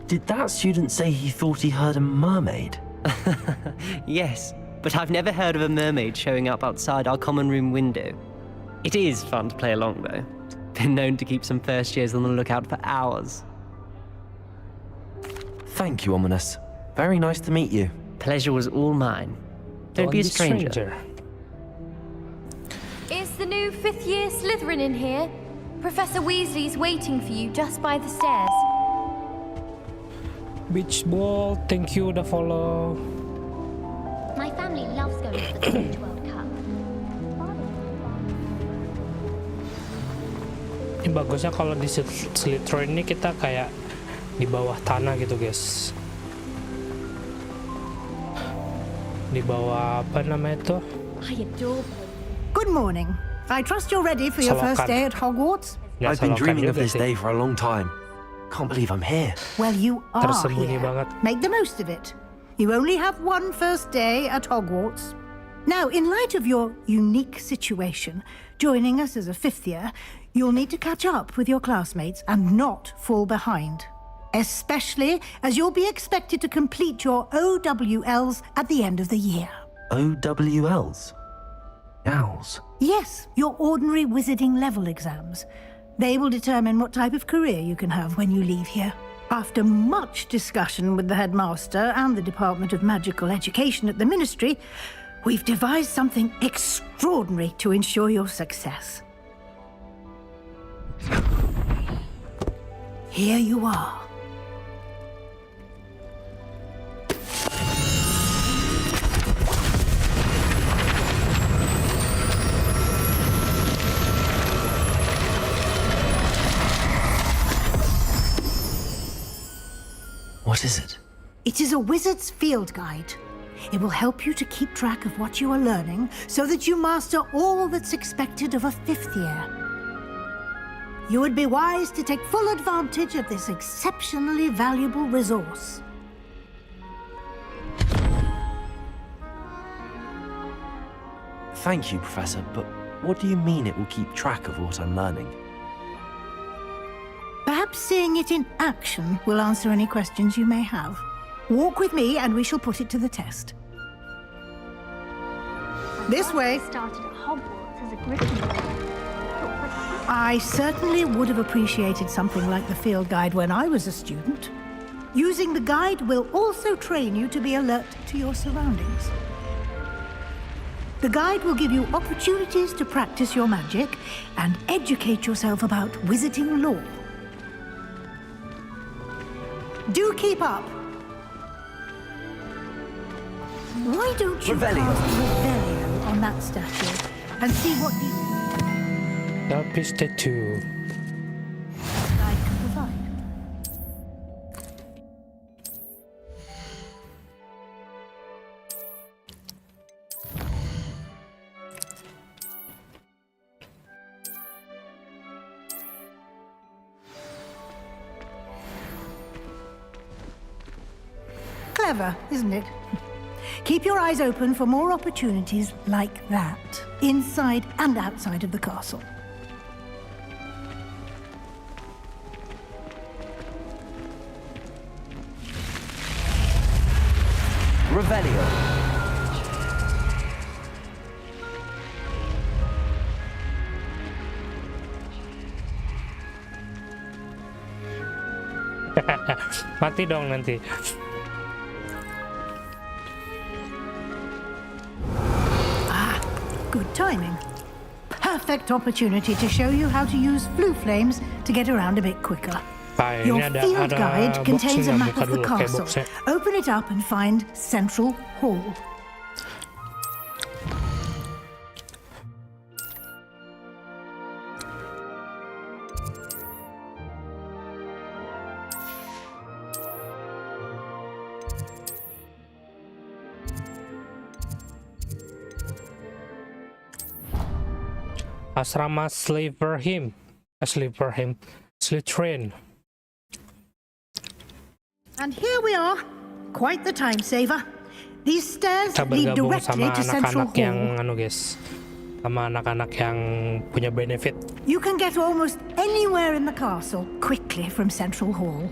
Did that student say he thought he heard a mermaid? Yes, but I've never heard of a mermaid showing up outside our common room window. It is fun to play along, though. Been known to keep some first years on the lookout for hours. Thank you, Ominous. Very nice to meet you. Pleasure was all mine. Don't be a stranger. Is the new 5th year Slytherin in here? Professor Weasley's waiting for you just by the stairs. Beach ball, thank you udah follow. My family loves going to the College World Cup. Ini bagusnya kalau di Slytherin ini kita kayak di bawah tanah gitu, guys. Di bawah apa namanya itu? Good morning. I trust you're ready for your first day at Hogwarts. I've been dreaming of this day for a long time. Can't believe I'm here. Well, you are Tersembunyi here. banget. Make the most of it. You only have one first day at Hogwarts. Now, in light of your unique situation, joining us as a 5th year, you'll need to catch up with your classmates and not fall behind. Especially as you'll be expected to complete your OWLs at the end of the year. OWLs? Owls? Yes, your ordinary wizarding level exams. They will determine what type of career you can have when you leave here. After much discussion with the headmaster and the Department of Magical Education at the Ministry, we've devised something extraordinary to ensure your success. Here you are. What is it? It is a wizard's field guide. It will help you to keep track of what you are learning so that you master all that's expected of a 5th year. You would be wise to take full advantage of this exceptionally valuable resource. Thank you, Professor, but what do you mean it will keep track of what I'm learning? Perhaps seeing it in action will answer any questions you may have. Walk with me and we shall put it to the test. This way. Started at Hogwarts as a Gryffindor. I certainly would have appreciated something like the field guide when I was a student. Using the guide will also train you to be alert to your surroundings. The guide will give you opportunities to practice your magic and educate yourself about wizarding lore. Do keep up. Why don't you cast Revelio on that statue and see what the Tapi statue. guide can provide? Clever, isn't it? Keep your eyes open for more opportunities like that, inside and outside of the castle. Revelio. Mati dong nanti. Good timing. Perfect opportunity to show you how to use flue flames to get around a bit quicker. Your field guide contains a map of the castle. Open it up and find Central Hall. Asrama Slytherin. And here we are. Quite the time saver. These stairs Kita lead bergabung directly sama to Central anak-anak yang Hall. sama anak-anak yang punya benefit. You can get almost anywhere in the castle quickly from Central Hall.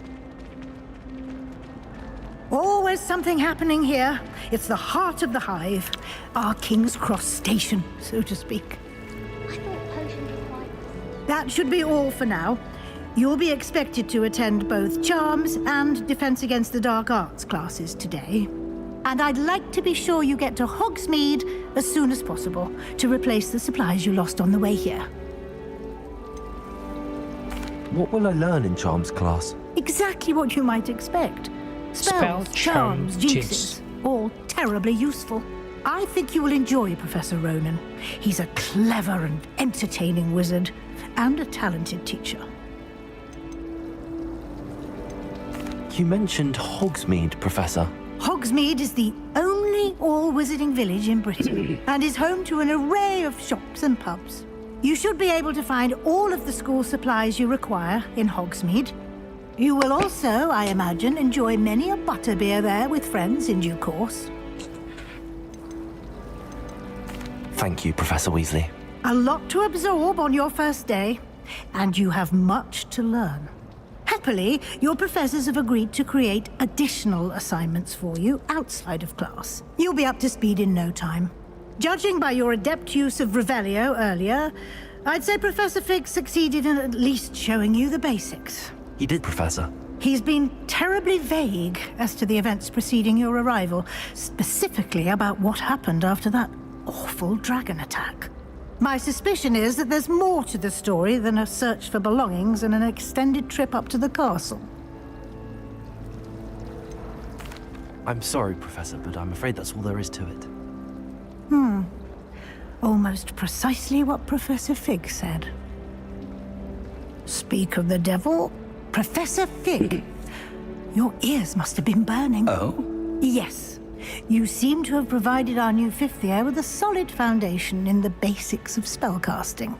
Always something happening here. It's the heart of the hive. Our King's Cross station, so to speak. That should be all for now. You'll be expected to attend both Charms and Defense Against the Dark Arts classes today. And I'd like to be sure you get to Hogsmeade as soon as possible to replace the supplies you lost on the way here. What will I learn in Charms class? Exactly what you might expect. Spells, charms, jinxes, all terribly useful. I think you will enjoy Professor Ronan. He's a clever and entertaining wizard, and a talented teacher. You mentioned Hogsmeade, Professor. Hogsmeade is the only all-wizarding village in Britain, and is home to an array of shops and pubs. You should be able to find all of the school supplies you require in Hogsmeade. You will also, I imagine, enjoy many a butterbeer there with friends in due course. Thank you, Professor Weasley. A lot to absorb on your first day, and you have much to learn. Happily, your professors have agreed to create additional assignments for you outside of class. You'll be up to speed in no time. Judging by your adept use of Revelio earlier, I'd say Professor Fig succeeded in at least showing you the basics. He did, Professor. He's been terribly vague as to the events preceding your arrival, specifically about what happened after that awful dragon attack. My suspicion is that there's more to the story than a search for belongings and an extended trip up to the castle. I'm sorry, Professor, but I'm afraid that's all there is to it. Almost precisely what Professor Fig said. Speak of the devil, Professor Fig. Your ears must have been burning. Oh? Yes. You seem to have provided our new fifth year with a solid foundation in the basics of spellcasting.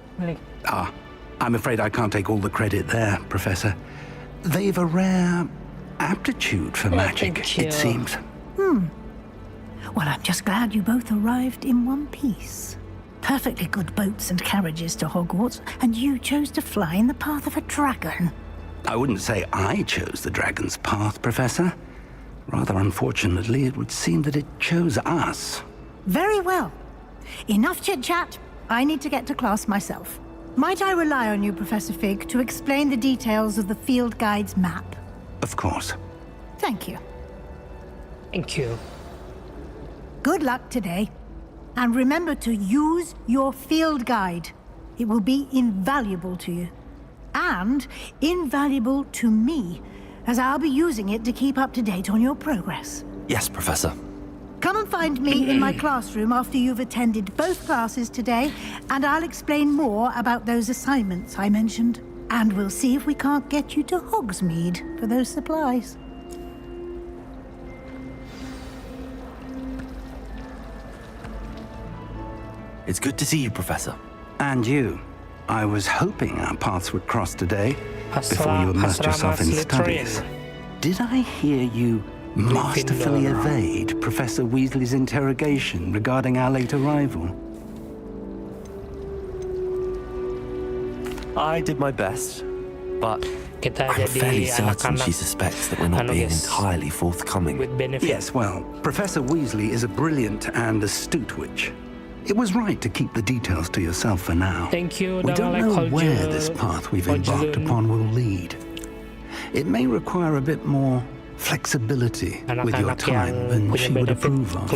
I'm afraid I can't take all the credit there, Professor. They've a rare aptitude for magic, it seems. Well, I'm just glad you both arrived in one piece. Perfectly good boats and carriages to Hogwarts, and you chose to fly in the path of a dragon. I wouldn't say I chose the dragon's path, Professor. Rather unfortunately, it would seem that it chose us. Very well. Enough chit-chat. I need to get to class myself. Might I rely on you, Professor Fig, to explain the details of the field guide's map? Of course. Thank you. Thank you. Good luck today. And remember to use your field guide. It will be invaluable to you. And invaluable to me, as I'll be using it to keep up to date on your progress. Yes, Professor. Come and find me in my classroom after you've attended both classes today, and I'll explain more about those assignments I mentioned. And we'll see if we can't get you to Hogsmeade for those supplies. It's good to see you, Professor. And you. I was hoping our paths would cross today, before you immersed yourself in studies. Did I hear you masterfully evade Professor Weasley's interrogation regarding our late arrival? I did my best, but Kita I'm fairly jadi certain she anak-anak suspects that we're not being entirely forthcoming. with benefit. Yes, well, Professor Weasley is a brilliant and astute witch. It was right to keep the details to yourself for now. Thank you. We don't know where this path we've embarked upon will lead. It may require a bit more flexibility with your time than she would approve of.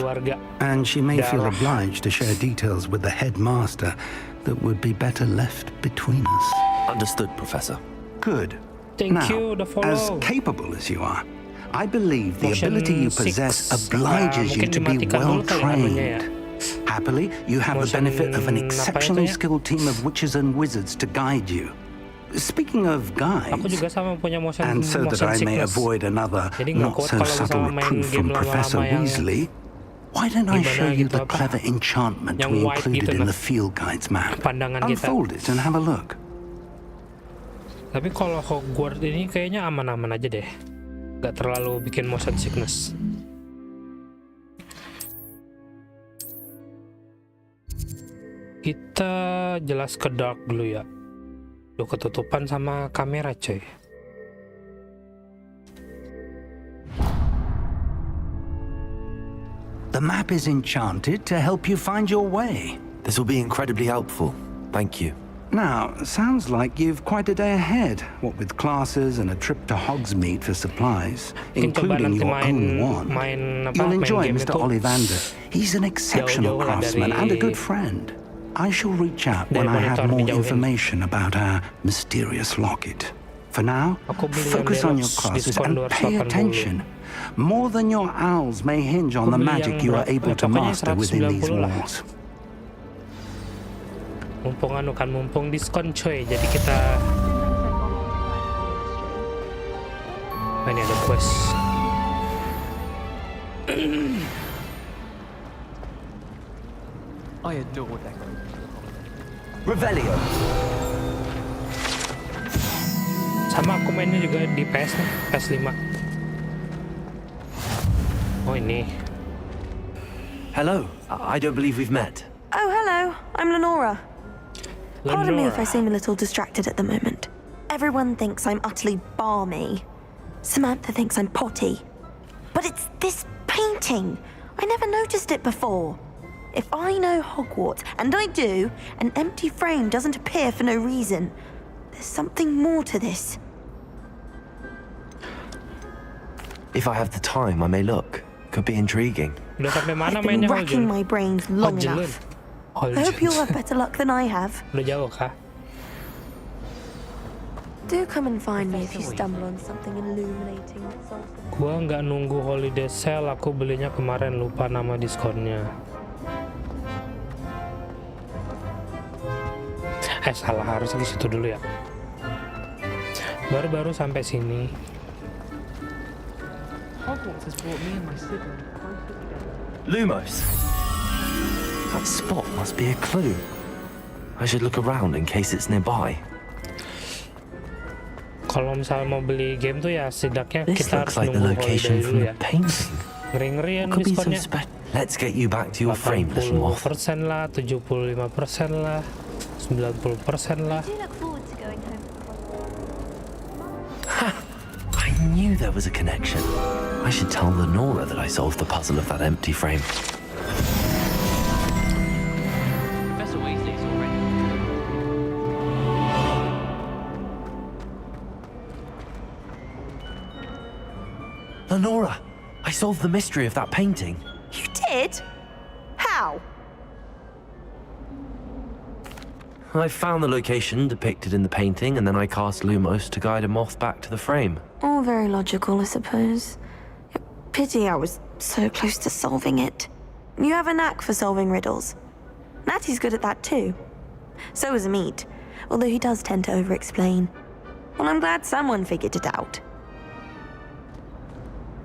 And she may feel obliged to share details with the headmaster that would be better left between us. Understood, Professor. Good. Thank you, the follow. As capable as you are, I believe the ability you possess obliges you to be well trained. Happily, you have the benefit of an exceptionally skilled team of witches and wizards to guide you. Speaking of guides, and so that I may avoid another not-so-subtle reproof from Professor Weasley, Why don't I show you the apa? clever enchantment Yang we white included gitu, in nah. the field guide's map? Pandangan kita. Unfold it and have a look. Tapi kalau Hogwart ini kayaknya aman-aman aja deh. Gak terlalu bikin motion sickness. Kita jelas ke dark dulu ya. Duh, ketutupan sama kamera coy. The map is enchanted to help you find your way. This will be incredibly helpful. Thank you. Now, sounds like you've quite a day ahead, what with classes and a trip to Hogsmeade for supplies, including your own one. You'll enjoy Mr. Ollivander. He's an exceptional craftsman and a good friend. I shall reach out when I have more information about our mysterious locket. For now, focus on your classes and pay attention. More than your owls may hinge on the magic you are able to master within these walls. Mumpung diskon coy, jadi kita ini ada quest. I adore that. Revelio. Sama aku mainnya juga di PS nih, PS5. Oh ini. Hello. I don't believe we've met. Oh, hello. I'm Lenora. Pardon me if I seem a little distracted at the moment. Everyone thinks I'm utterly balmy. Samantha thinks I'm potty. But it's this painting. I never noticed it before. If I know Hogwarts, and I do, an empty frame doesn't appear for no reason. There's something more to this. If I have the time, I may look. Could be intriguing. Udah sampai mana I've been mainnya racking my brains long enough. I hope you'll have better luck than I have. Udah jauh kah? Do come and find me if you stumble on something illuminating that solves the... Gua nggak nunggu holiday sale, aku belinya kemarin, lupa nama diskonnya. Salah, harus ke situ dulu ya. Baru sampai sini. Hogwarts has brought me and my sibling closer together. Lumos. That spot must be a clue. I should look around in case it's nearby. Kalau misalnya mau beli game tuh ya setidaknya This kita harus looks like the nunggu location holiday from dulu the ya. painting. Ngeri-ngerian Could be so diskonnya. special. Let's get you back to your frame, little moth. 80% lah, 75% lah, 90% lah. I do look forward to going home. I knew there was a connection. I should tell Lenora that I solved the puzzle of that empty frame. Professor Weasley's already. Lenora, I solved the mystery of that painting. You did? How? I found the location depicted in the painting, and then I cast Lumos to guide a moth back to the frame. All very logical, I suppose. Pity I was so close to solving it. You have a knack for solving riddles. Natty's good at that too. So is Meat, although he does tend to over-explain. Well, I'm glad someone figured it out.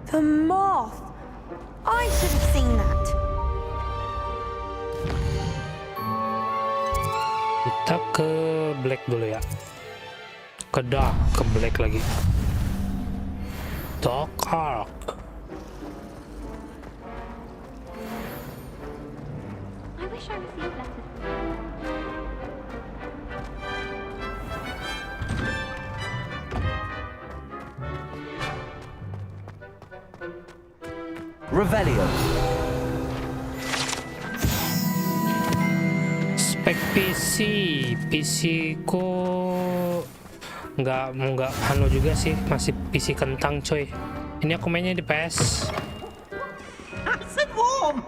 The moth! I should have seen that. Kita ke black dulu ya. Ke dark, ke black lagi. Dark arc. I wish I received letters. Revelio. Spek PC ku nggak anu juga sih, masih PC kentang coy. Ini aku mainnya di PS. Nice and warm.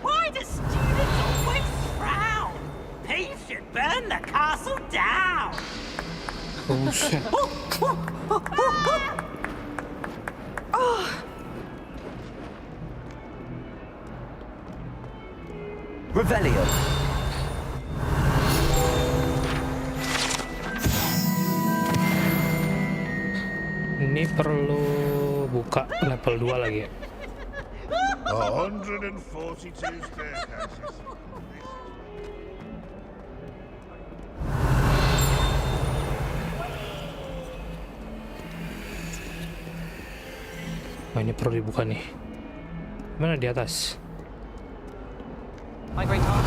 Why do students always frown? Peace should burn the castle down. Oh shit. Revelio. Ini perlu buka level 2 lagi ya. 142 staircases. Oh, ini perlu dibuka nih. Mana di atas? My great aunt.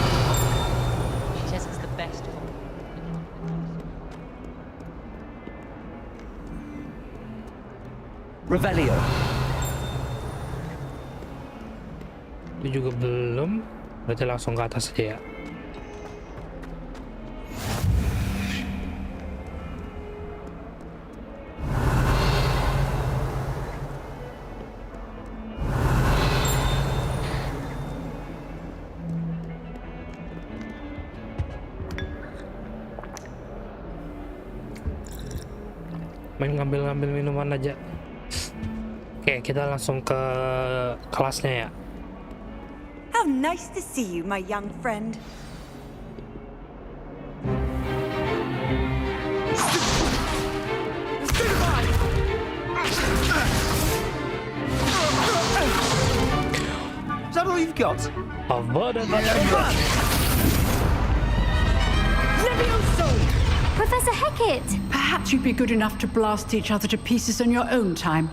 She says it's the best. Revelio. Ini juga belum. Berarti langsung ke atas aja ya. Main ngambil-ngambil minuman aja. Oke, kita langsung ke kelasnya ya. How nice to see you, my young friend. Is that all you've got? Professor Hecat! Perhaps you'd be good enough to blast each other to pieces on your own time.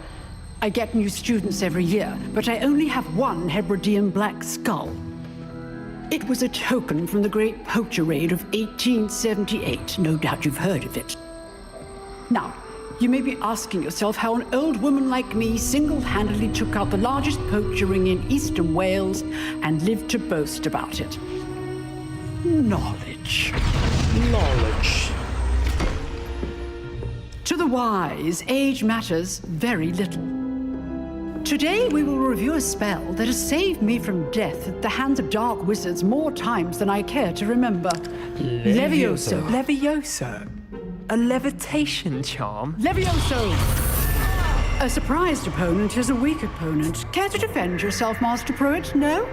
I get new students every year, but I only have one Hebridean black skull. It was a token from the Great Poacher Raid of 1878. No doubt you've heard of it. Now, you may be asking yourself how an old woman like me single-handedly took out the largest poacher ring in eastern Wales and lived to boast about it. Knowledge. Knowledge. To the wise, age matters very little. Today we will review a spell that has saved me from death at the hands of dark wizards more times than I care to remember. Levioso. Levioso? A levitation charm? Levioso! A surprised opponent is a weak opponent. Care to defend yourself, Master Pruitt? No?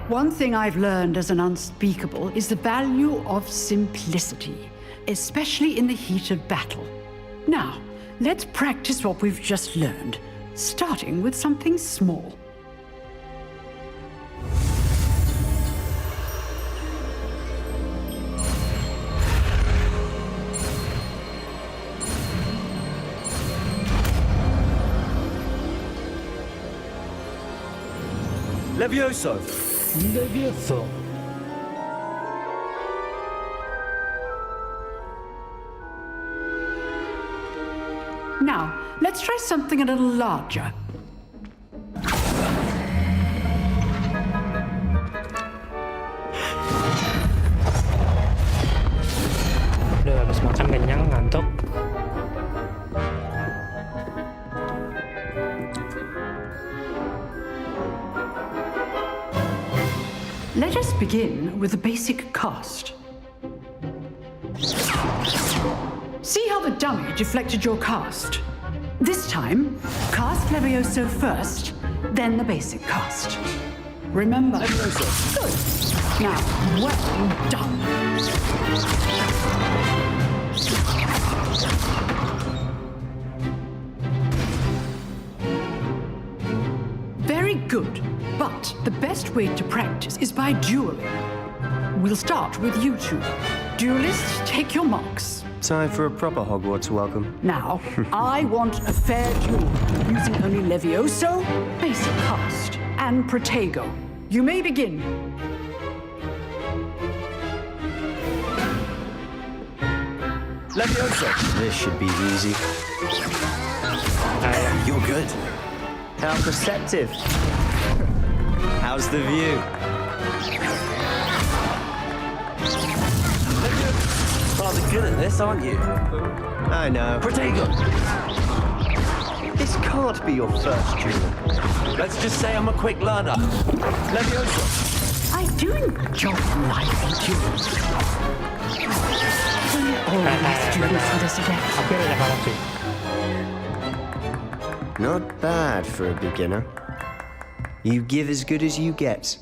One thing I've learned as an unspeakable is the value of simplicity, especially in the heat of battle. Now, let's practice what we've just learned, starting with something small. Levioso. Levioso. Now, let's try something a little larger. Udah habis makan kenyang, ngantuk. Let us begin with the basic cast. See how the dummy deflected your cast? This time, cast Levioso first, then the basic cast. Remember? Good. Now, well done. Very good. But the best way to practice is by dueling. We'll start with you two. Duelists, take your marks. Time for a proper Hogwarts welcome. Now, I want a fair duel, using only Levioso, basic cast, and Protego. You may begin. Levioso. This should be easy. You're good. How perceptive. How's the view? Rather good at this, aren't you? I know. Protego! This can't be your first duel. Let's just say I'm a quick learner. Levioso. I do enjoy lively duels. All my students for this event. Not bad for a beginner. You give as good as you get.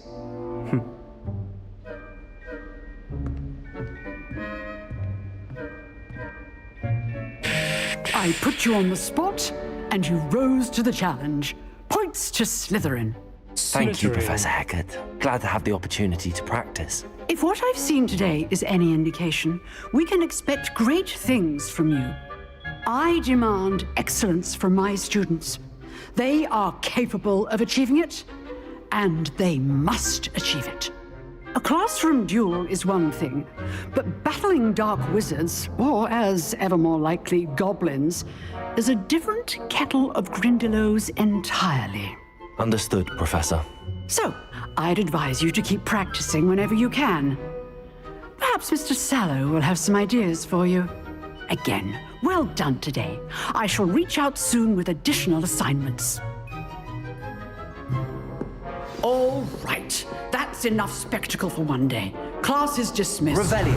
I put you on the spot, and you rose to the challenge. Hogwarts to Slytherin. Thank you, Professor Hecat. Glad to have the opportunity to practice. If what I've seen today is any indication, we can expect great things from you. I demand excellence from my students. They are capable of achieving it, and they must achieve it. A classroom duel is one thing, but battling dark wizards, or as ever more likely, goblins, is a different kettle of Grindylows entirely. Understood, Professor. So, I'd advise you to keep practicing whenever you can. Perhaps Mr. Sallow will have some ideas for you. Again, well done today. I shall reach out soon with additional assignments. All right, that's enough spectacle for one day. Class is dismissed. Revelio.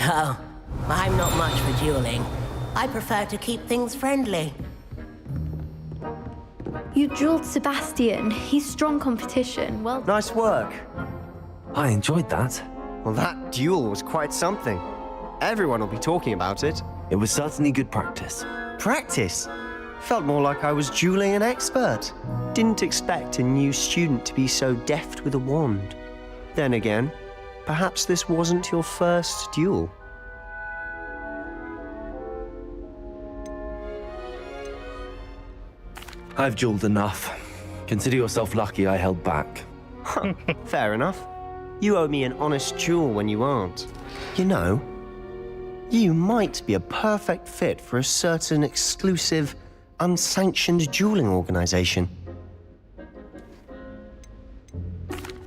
Oh, I'm not much for dueling. I prefer to keep things friendly. You drilled Sebastian. He's strong competition. Well, Nice work. I enjoyed that. Well, that duel was quite something. Everyone will be talking about it. It was certainly good practice. Practice? Felt more like I was dueling an expert. Didn't expect a new student to be so deft with a wand. Then again, perhaps this wasn't your first duel. I've dueled enough. Consider yourself lucky I held back. Fair enough. You owe me an honest duel when you aren't. You know, you might be a perfect fit for a certain exclusive, unsanctioned dueling organization.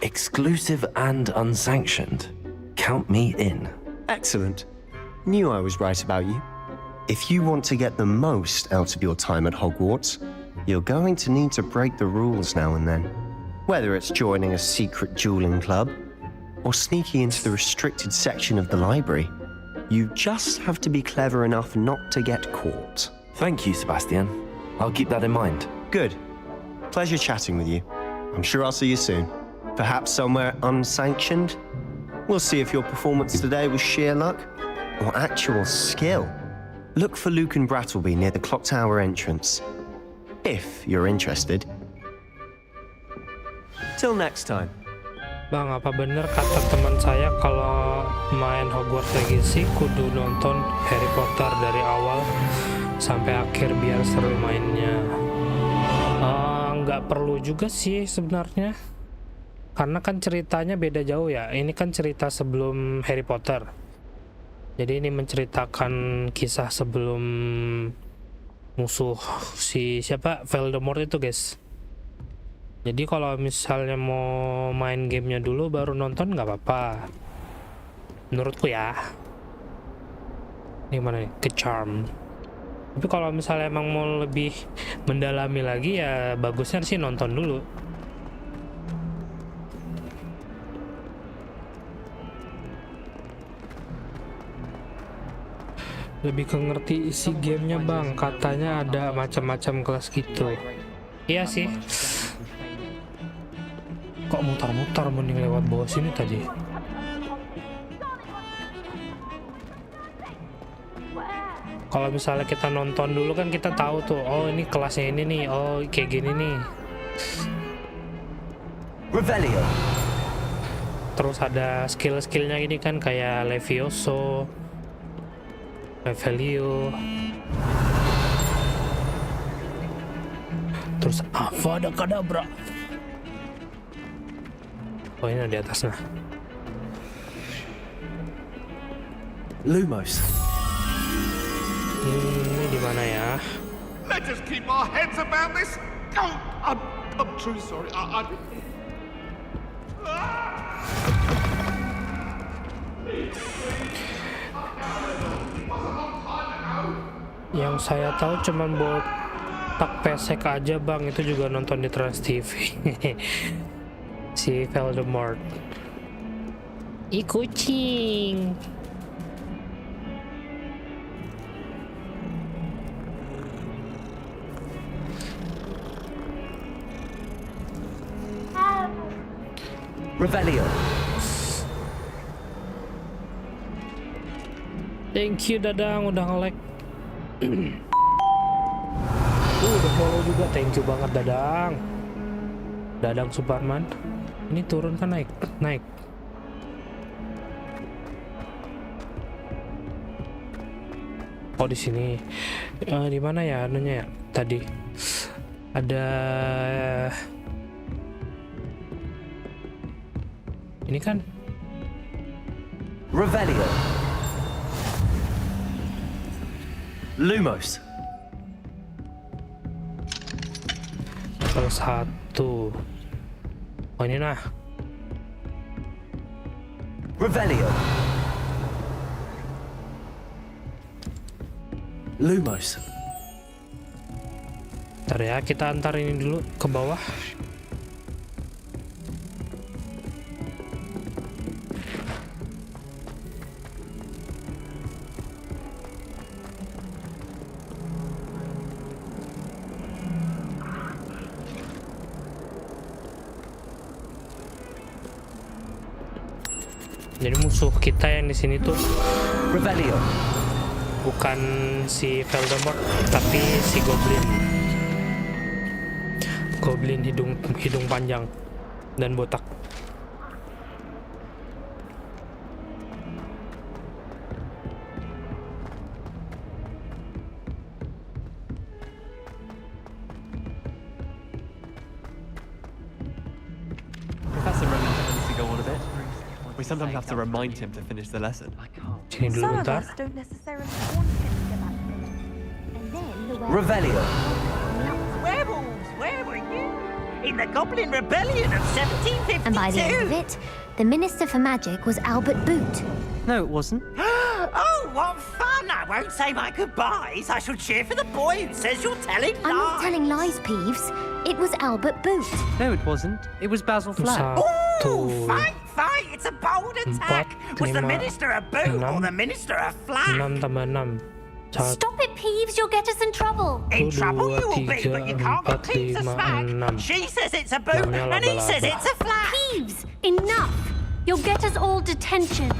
Exclusive and unsanctioned. Count me in. Excellent. Knew I was right about you. If you want to get the most out of your time at Hogwarts, you're going to need to break the rules now and then. Whether it's joining a secret dueling club or sneaking into the restricted section of the library, you just have to be clever enough not to get caught. Thank you, Sebastian. I'll keep that in mind. Good. Pleasure chatting with you. I'm sure I'll see you soon. Perhaps somewhere unsanctioned? We'll see if your performance today was sheer luck or actual skill. Look for Luke and Brattleby near the clock tower entrance, if you're interested. Till next time. Bang, apa bener kata teman saya kalau main Hogwarts Legacy kudu nonton Harry Potter dari awal sampai akhir biar seru mainnya? Nggak perlu juga sih sebenarnya, karena kan ceritanya beda jauh ya. Ini kan cerita sebelum Harry Potter, jadi ini menceritakan kisah sebelum musuh si siapa, Voldemort itu, guys. Jadi kalau misalnya mau main gamenya dulu baru nonton nggak apa-apa, menurutku ya. Ini mana nih, ke Charm. Tapi kalau misalnya emang mau lebih mendalami lagi ya bagusnya sih nonton dulu. Lebih ke ngerti isi gamenya bang, katanya ada macam-macam kelas gitu. Iya sih. Kok mutar-mutar mending lewat bawah sini tadi. Kalau misalnya kita nonton dulu kan kita tahu tuh, oh ini kelasnya ini nih, oh kayak gini nih. Revelio. Terus ada skill-skillnya ini kan kayak Levioso, Revelio. Terus Avada Kedavra. Oh ini di atasnya. Lumos. Ini di mana ya? Let us keep our heads about this. Oh, I'm truly sorry. Yang saya tahu cuman botak pesek aja bang, itu juga nonton di Trans TV. Si Voldemort. Ih kucing. Revelio. Thank you Dadang udah nge-like. Udah follow juga, thank you banget Dadang Suparman. Ini turun kan naik. Oh di sini. Di mana ya anunya ya? Tadi ada ini kan Revelio. Lumos. salah satu. Oh ini nah. Revelio. Lumos. Ntar ya, kita antar ini dulu ke bawah. Jadi musuh kita yang di sini tuh Revelio. Bukan si Voldemort, tapi si Goblin hidung panjang dan botak. Professor Rowan tends to go on a bit. We sometimes have to remind him to finish the lesson. Sini dulu bentar. Revelio. Werewolves, where were you? In the Goblin Rebellion of 1752. And by the end of it, the Minister for Magic was Albert Boot. No, it wasn't. Oh, what fun! I won't say my goodbyes. I shall cheer for the boy who says you're telling lies. I'm not telling lies, Peeves. It was Albert Boot. No, it wasn't. It was Basil Flack. Oh, fight! It's a bold attack. Was the Minister a boot or the Minister a flack? 6 tambah 6. Stop it, Peeves. You'll get us in trouble. In trouble you will be, but you can't get Peeves a smack. She says it's a boot, and he says it's a flack. Peeves, enough. You'll get us all detention.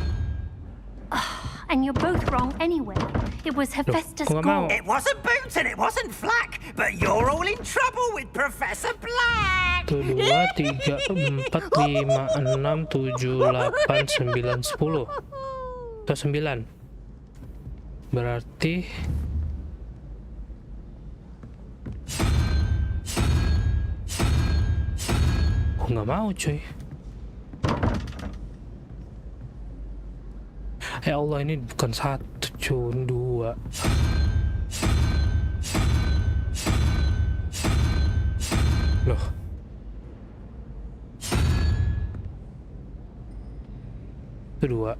And you're both wrong anyway. It was Hephaestus Gore. It wasn't Boot and it wasn't Flack, but you're all in trouble with Professor Black. 1, 2, 3, 4, 5, 6, 7, 8, 9, 10. Atau 9. Berarti nggak mau cuy. Ya Allah, ini bukan 1 cuy, 2. Loh. Itu 2.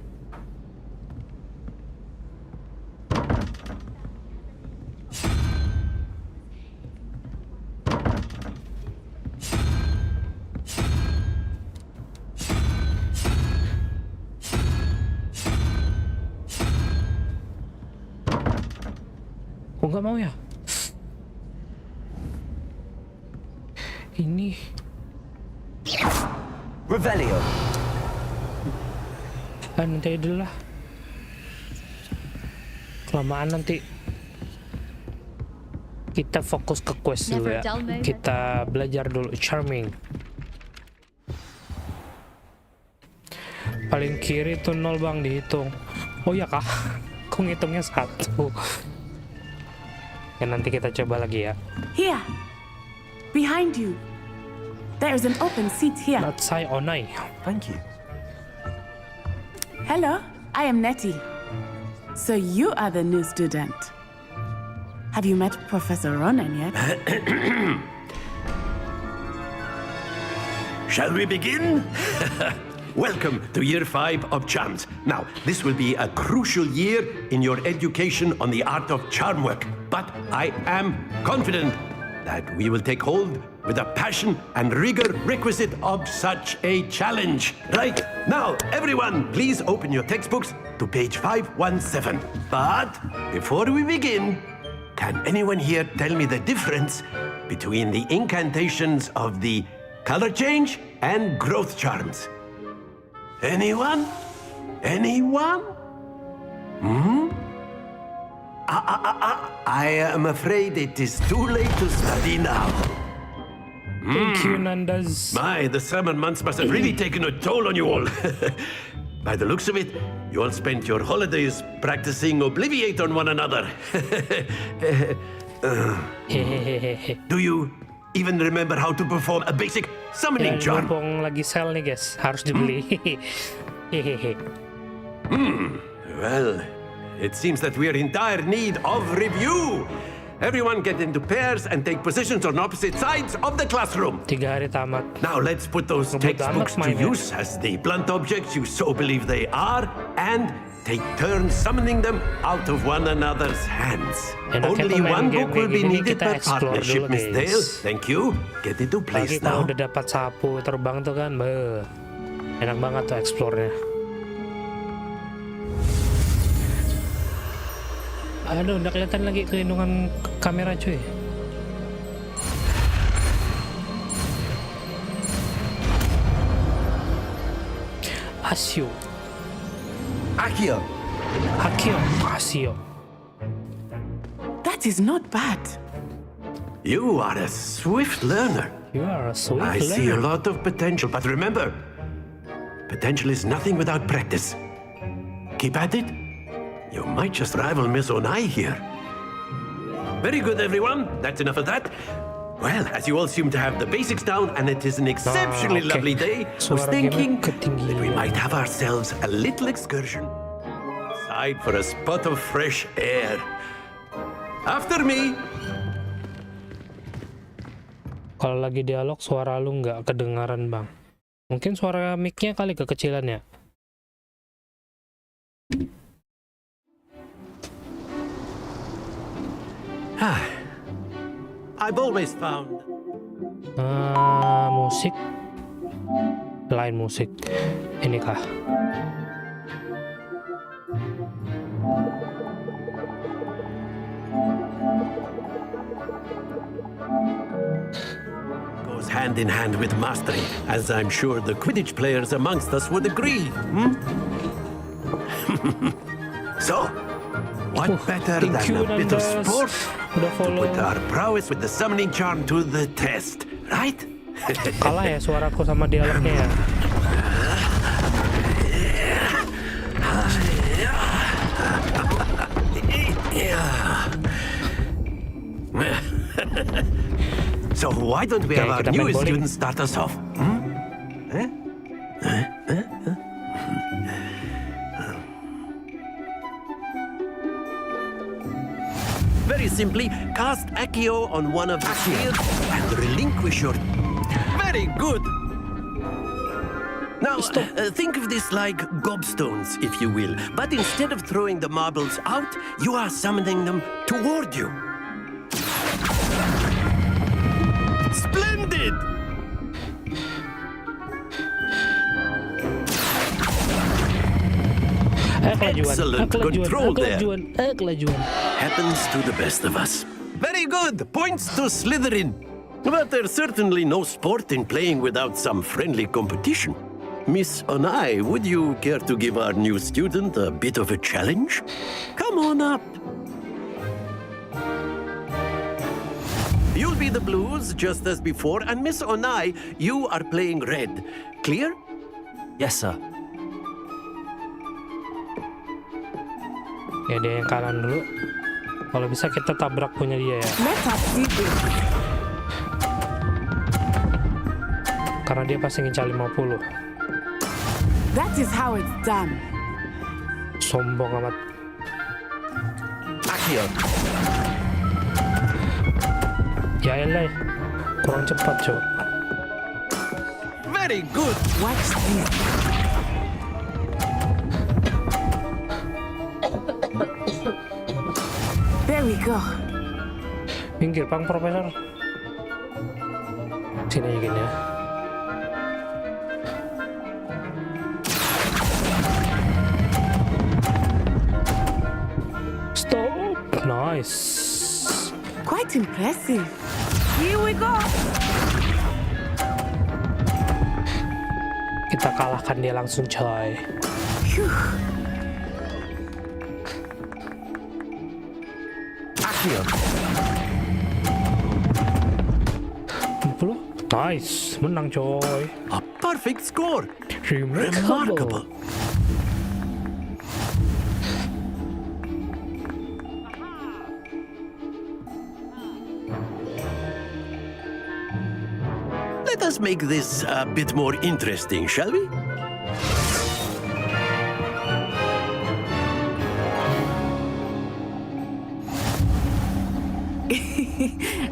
Kok nggak mau ya? Ini Revelio. Nanti dulu lah. Kelamaan nanti. Kita fokus ke quest dulu ya. Kita belajar dulu charming. Paling kiri tuh 0 bang, dihitung. Oh ya kah? Kok ngitungnya 1? Ya nanti kita coba lagi ya. Here, behind you. There is an open seat here. Not say onai. Thank you. Hello, I am Nettie. So you are the new student. Have you met Professor Ronan yet? Shall we begin? Welcome to Year 5 of Charms. Now, this will be a crucial year in your education on the art of charm work. But I am confident that we will take hold with the passion and rigor requisite of such a challenge. Right, now, everyone, please open your textbooks to page 517. But before we begin, can anyone here tell me the difference between the incantations of the color change and growth charms? Anyone? Anyone? I am afraid it is too late to study now. Thank you, Nandas. My, the summer months must have really taken a toll on you all. By the looks of it, you all spent your holidays practicing Obliviate on one another. Do you even remember how to perform a basic summoning charm? Mumpung lagi sale nih guys, harus dibeli. Well, it seems that we are in dire need of review. Everyone get into pairs and take positions on opposite sides of the classroom. 3 hari tamat. Now let's put those textbooks to use as the blunt objects you so believe they are, and take turns summoning them out of one another's hands. Only one book will be needed per partnership, Miss Dale. Thank you. Get into place now. Kalau udah dapat sapu terbang tuh kan, enak banget tuh explore-nya. Aduh, udah kelihatan lagi kelindungan kamera cuy. Asio. Akio. Asio. That is not bad. You are a swift learner. I see a lot of potential, but remember, potential is nothing without practice. Keep at it. You might just rival Miss Onai here. Very good, everyone. That's enough of that. Well, as you all seem to have the basics down, and it is an exceptionally lovely day, I was thinking that we might have ourselves a little excursion outside for a spot of fresh air. After me. Kalau lagi dialog suara lu nggak kedengaran bang. Mungkin suara mic-nya kali kekecilan ya. I've always found musik lain musik ini kah? goes hand in hand with mastery, as I'm sure the Quidditch players amongst us would agree. So, what better than a bit of sport to put our prowess with the summoning charm to the test, right? Kalah ya suaraku sama dialognya ya. So why don't we have our newest students start us off? Very simply, cast Accio on one of the shields and relinquish your... Very good! Now, think of this like gobstones, if you will. But instead of throwing the marbles out, you are summoning them toward you. Splendid! Excellent control there. Happens to the best of us. Very good. Points to Slytherin. But there's certainly no sport in playing without some friendly competition. Miss Onai, would you care to give our new student a bit of a challenge? Come on up. You'll be the blues, just as before, and Miss Onai, you are playing red. Clear? Yes, sir. Ya dia yang kanan dulu. Kalau bisa kita tabrak punya dia ya. Karena dia pasti ngincar 50. That is how it's done. Sombong amat. Accio. Ya elah, kurang cepat coba. Very good. Watch this. There we go. Minggir, Bang Profesor. Sini aja gini ya. Stop. Nice. Quite impressive. Here we go. Kita kalahkan dia langsung, coy. Nice, menang coy. A perfect score. Remarkable. Let us make this a bit more interesting, shall we?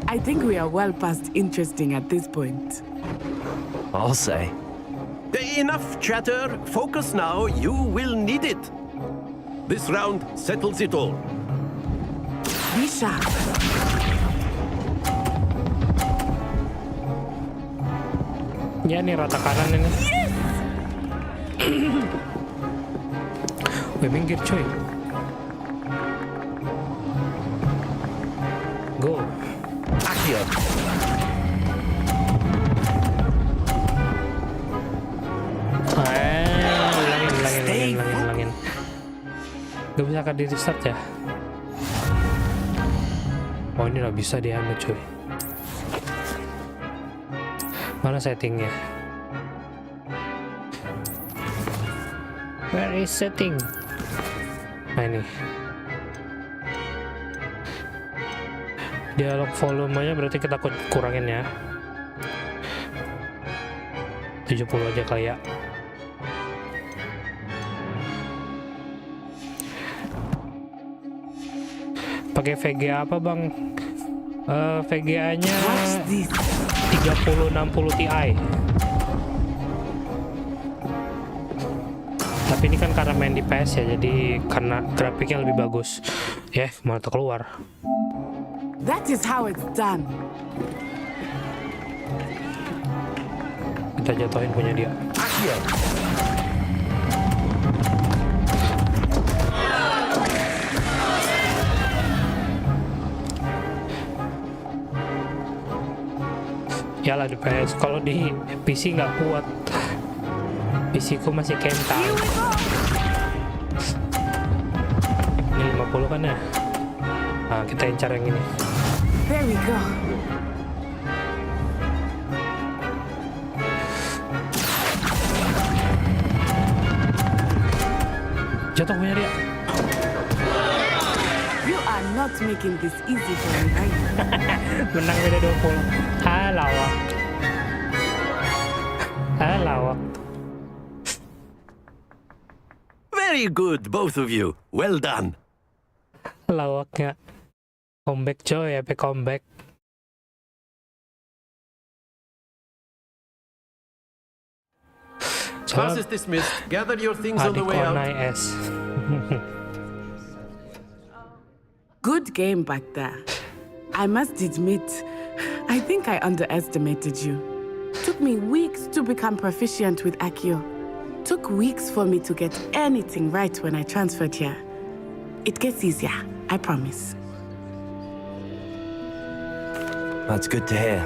I think we are well past interesting at this point. I'll say. Enough chatter. Focus now. You will need it. This round settles it all. Be sharp. Ya nih rata kanan ini. Yes! Wih, minggir cuy. Go. Accio. Ulangin. Gak bisa kan di restart ya? Oh ini gak bisa dia anu cuy. Mana settingnya? Where is setting? Nah ini. Dialog volumenya berarti kita kurangin ya. 70 aja kali ya. Pakai VGA apa bang? VGA-nya 3060 Ti. Tapi ini kan karena main di PS ya, jadi karena grafiknya lebih bagus. Ya, malah keluar. That is how it's done. Kita jatuhin punya dia. Yalah di PS, kalau di PC nggak kuat. PC ku masih kentang. Ini 50 kan ya? Nah, kita incar yang ini. There we go. Jatuh punya dia. You are not making this easy for me, are you? Menang beda 20. Lawak. Very good, both of you. Well done. Lawaknya. Comeback coy, epic comeback. Class is dismissed. Gather your things on the way out. Good game back there. I must admit, I think I underestimated you. Took me weeks to become proficient with Accio. Took weeks for me to get anything right when I transferred here. It gets easier, I promise. That's good to hear.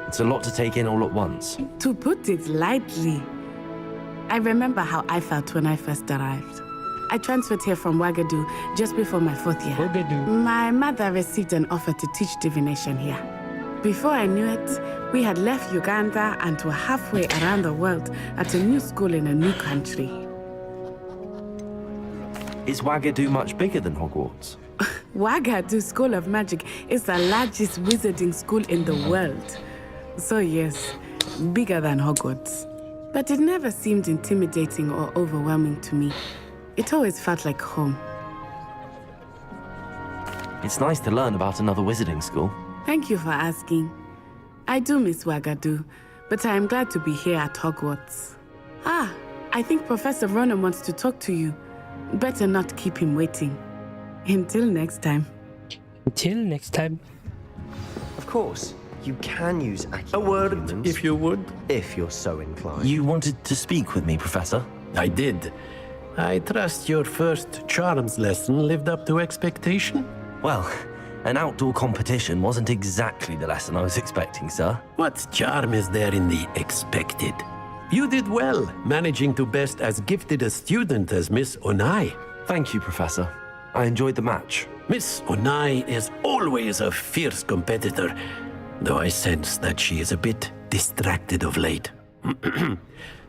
It's a lot to take in all at once. To put it lightly, I remember how I felt when I first arrived. I transferred here from Wagadu just before my 4th year. My mother received an offer to teach divination here. Before I knew it, we had left Uganda and were halfway around the world at a new school in a new country. Is Wagadu much bigger than Hogwarts? Wagadu School of Magic is the largest wizarding school in the world. So yes, bigger than Hogwarts. But it never seemed intimidating or overwhelming to me. It always felt like home. It's nice to learn about another wizarding school. Thank you for asking. I do miss Wagadu, but I am glad to be here at Hogwarts. Ah, I think Professor Ronan wants to talk to you. Better not keep him waiting. Until next time. Until next time. Of course, you can use Accio. A word, if you would. If you're so inclined. You wanted to speak with me, Professor? I did. I trust your first charms lesson lived up to expectation? Well, an outdoor competition wasn't exactly the lesson I was expecting, sir. What charm is there in the expected? You did well, managing to best as gifted a student as Miss Onai. Thank you, Professor. I enjoyed the match. Miss Onai is always a fierce competitor, though I sense that she is a bit distracted of late.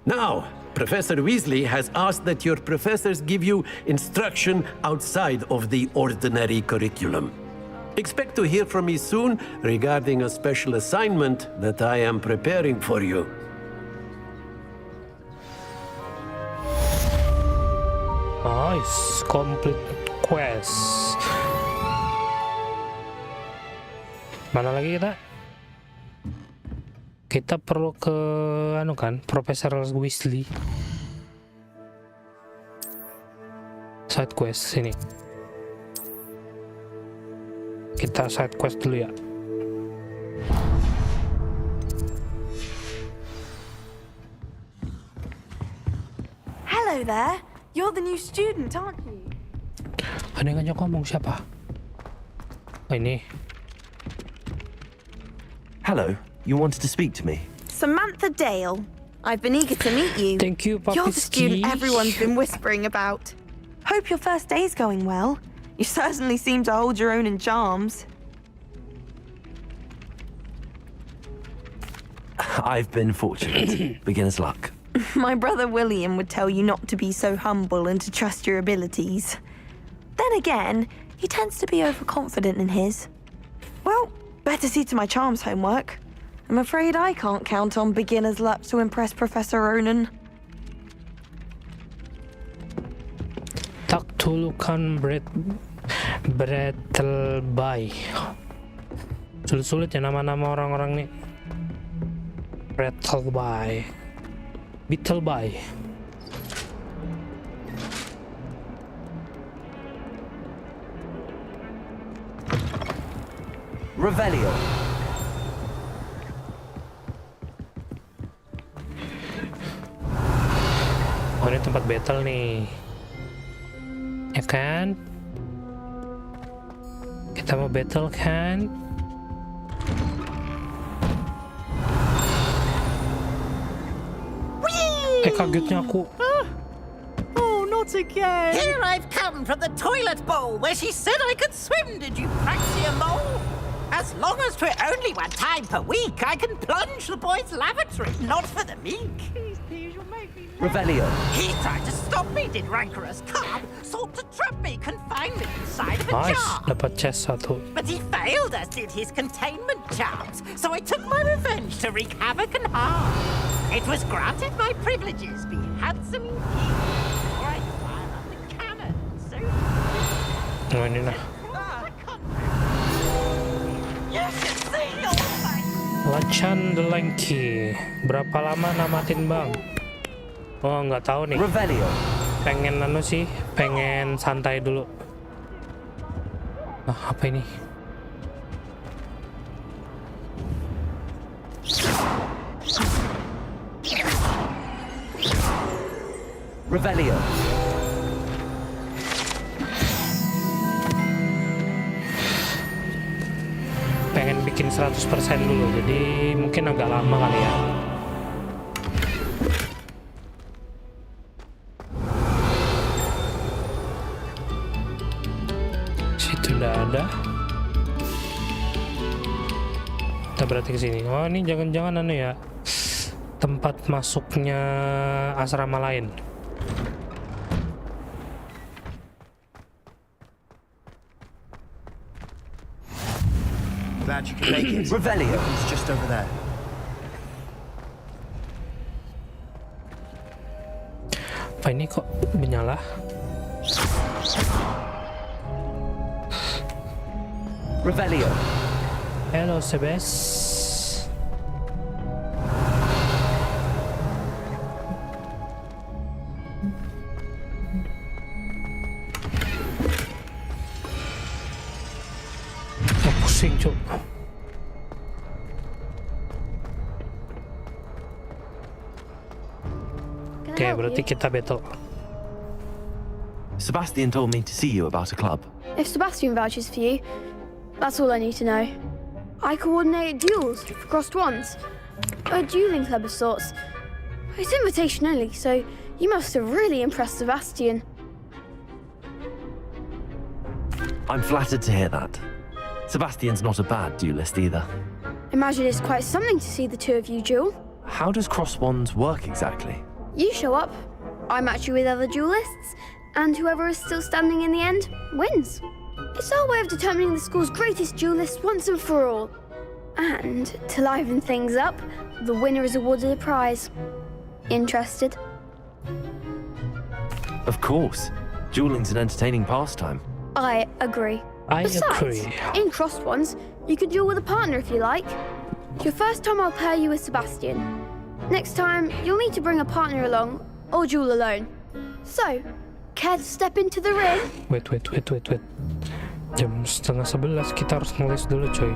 Now, Professor Weasley has asked that your professors give you instruction outside of the ordinary curriculum. Expect to hear from me soon regarding a special assignment that I am preparing for you. Nice, complete quest. Mana lagi kita? Kita perlu ke anu kan, Profesor Weasley. Side quest sini. Kita side quest dulu ya. Hello there. You're the new student, aren't you? Ada yang ngajak ngomong siapa? Oh, ini. Hello, you wanted to speak to me? Samantha Dale. I've been eager to meet you. Thank you, Papi. You're the student everyone's been whispering about. Hope your first day's going well. You certainly seem to hold your own in charms. I've been fortunate. Beginner's luck. My brother William would tell you not to be so humble and to trust your abilities. Then again, he tends to be overconfident in his. Well, better see to my charms homework. I'm afraid I can't count on beginner's luck to impress Professor Ronan. Tak tulukan Brettelby. Sulit-sulit ya nama-nama orang-orang nih. Brettelby. Beetleby. Revelio. Oh, ini tempat battle nih. Ya kan? Kita mau battle kan? Kagetnya aku. Oh, not again. Here I've come from the toilet bowl where she said I could swim, did you praxia mole? As long as for only one time per week, I can plunge the boys' lavatory, not for the meek. Please, you'll make me Revelio. He tried to stop me, did rancorous carp. Sought to trap me, confine me inside of a Nice, jar. dapat chest satu. But he failed, as did his containment charms. So I took my revenge to wreak havoc and harm. It was granted my privileges be handsome indeed, or I'd fire up the cannon. So Oh, ini nah. you should see your face. Lacan Delengki. Berapa lama namatin bang? Oh, nggak tahu nih. Revelio. Pengen anu sih, pengen santai dulu. Ah, apa ini? Revelio. Pengen bikin 100% dulu, jadi mungkin agak lama kali ya. Situ udah ada. Kita berarti kesini. Oh, ini jangan-jangan anu ya, tempat masuknya asrama lain. Glad you can make it. Revelio. It's just over there. Apa ini kok menyala? Revelio. Hello, Sebes. Pusing, Cuk. Oke, berarti kita battle. Sebastian told me to see you about a club. If Sebastian vouches for you, that's all I need to know. I coordinate duels for crossed ones. A dueling club of sorts. It's invitation only, so you must have really impressed Sebastian. I'm flattered to hear that. Sebastian's not a bad duelist either. Imagine it's quite something to see the two of you duel. How does cross wands work exactly? You show up, I match you with other duelists, and whoever is still standing in the end wins. It's our way of determining the school's greatest duelist once and for all. And to liven things up, the winner is awarded a prize. Interested? Of course. Dueling's an entertaining pastime. I agree. Besides, in crossed ones, you can duel with a partner if you like. Your first time I'll pair you with Sebastian. Next time, you'll need to bring a partner along, or duel alone. So, care to step into the ring? Wait. Jam 10:30 kita harus ngeles dulu coy.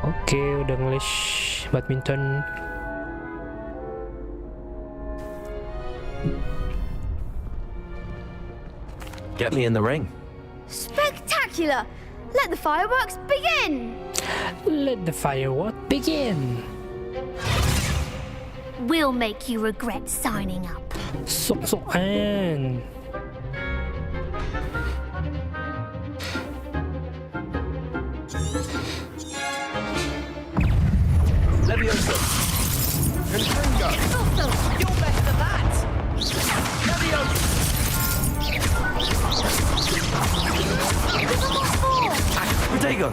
Oke, udah ngeles badminton. Get me in the ring. Spectacular! Let the fireworks begin! Let the fireworks begin! We'll make you regret signing up. Sok-sokan. Levioso. Confringo. You're better than that. Levioso. Protego.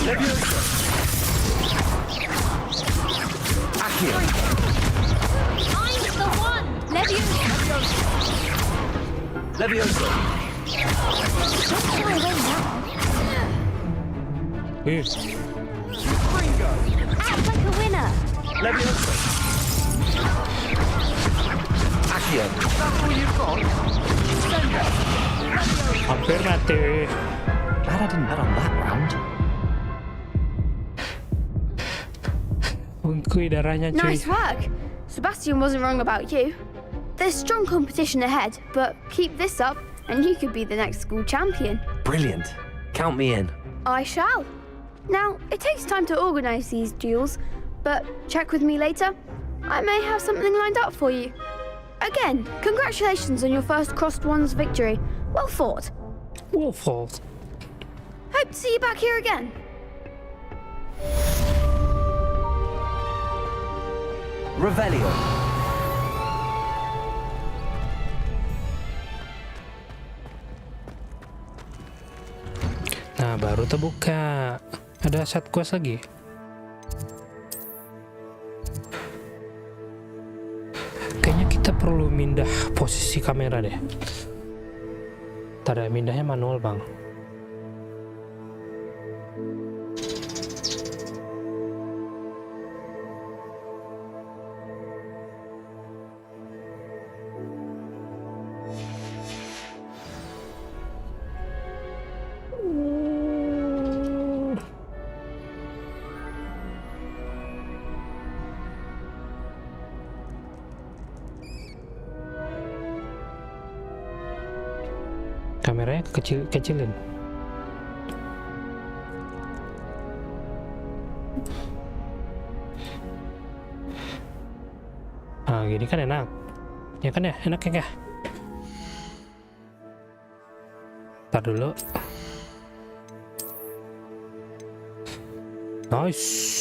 Levioso. Accio. I'm the one! Levioso! Levioso. Don't fly away now. Confringo. Act like a winner! Levioso. Accio. That's all you've got? Sender. Hampir mati. Glad I didn't bet on that round. Bungkui darahnya cuy. Nice work! Sebastian wasn't wrong about you. There's strong competition ahead, but keep this up and you could be the next school champion. Brilliant. Count me in. I shall. Now, it takes time to organise these duels, but check with me later. I may have something lined up for you. Again, congratulations on your first crossed ones victory. Well fought. Well fought. Hope to see you back here again. Revelio. Nah, baru terbuka. Ada set quest lagi. Kayaknya kita perlu mindah posisi kamera deh. Ntar ya, mindahnya manual bang. Kameranya kecilin. Ah, gini kan enak. Ya kan ya, enak ya. Ntar dulu. Nice.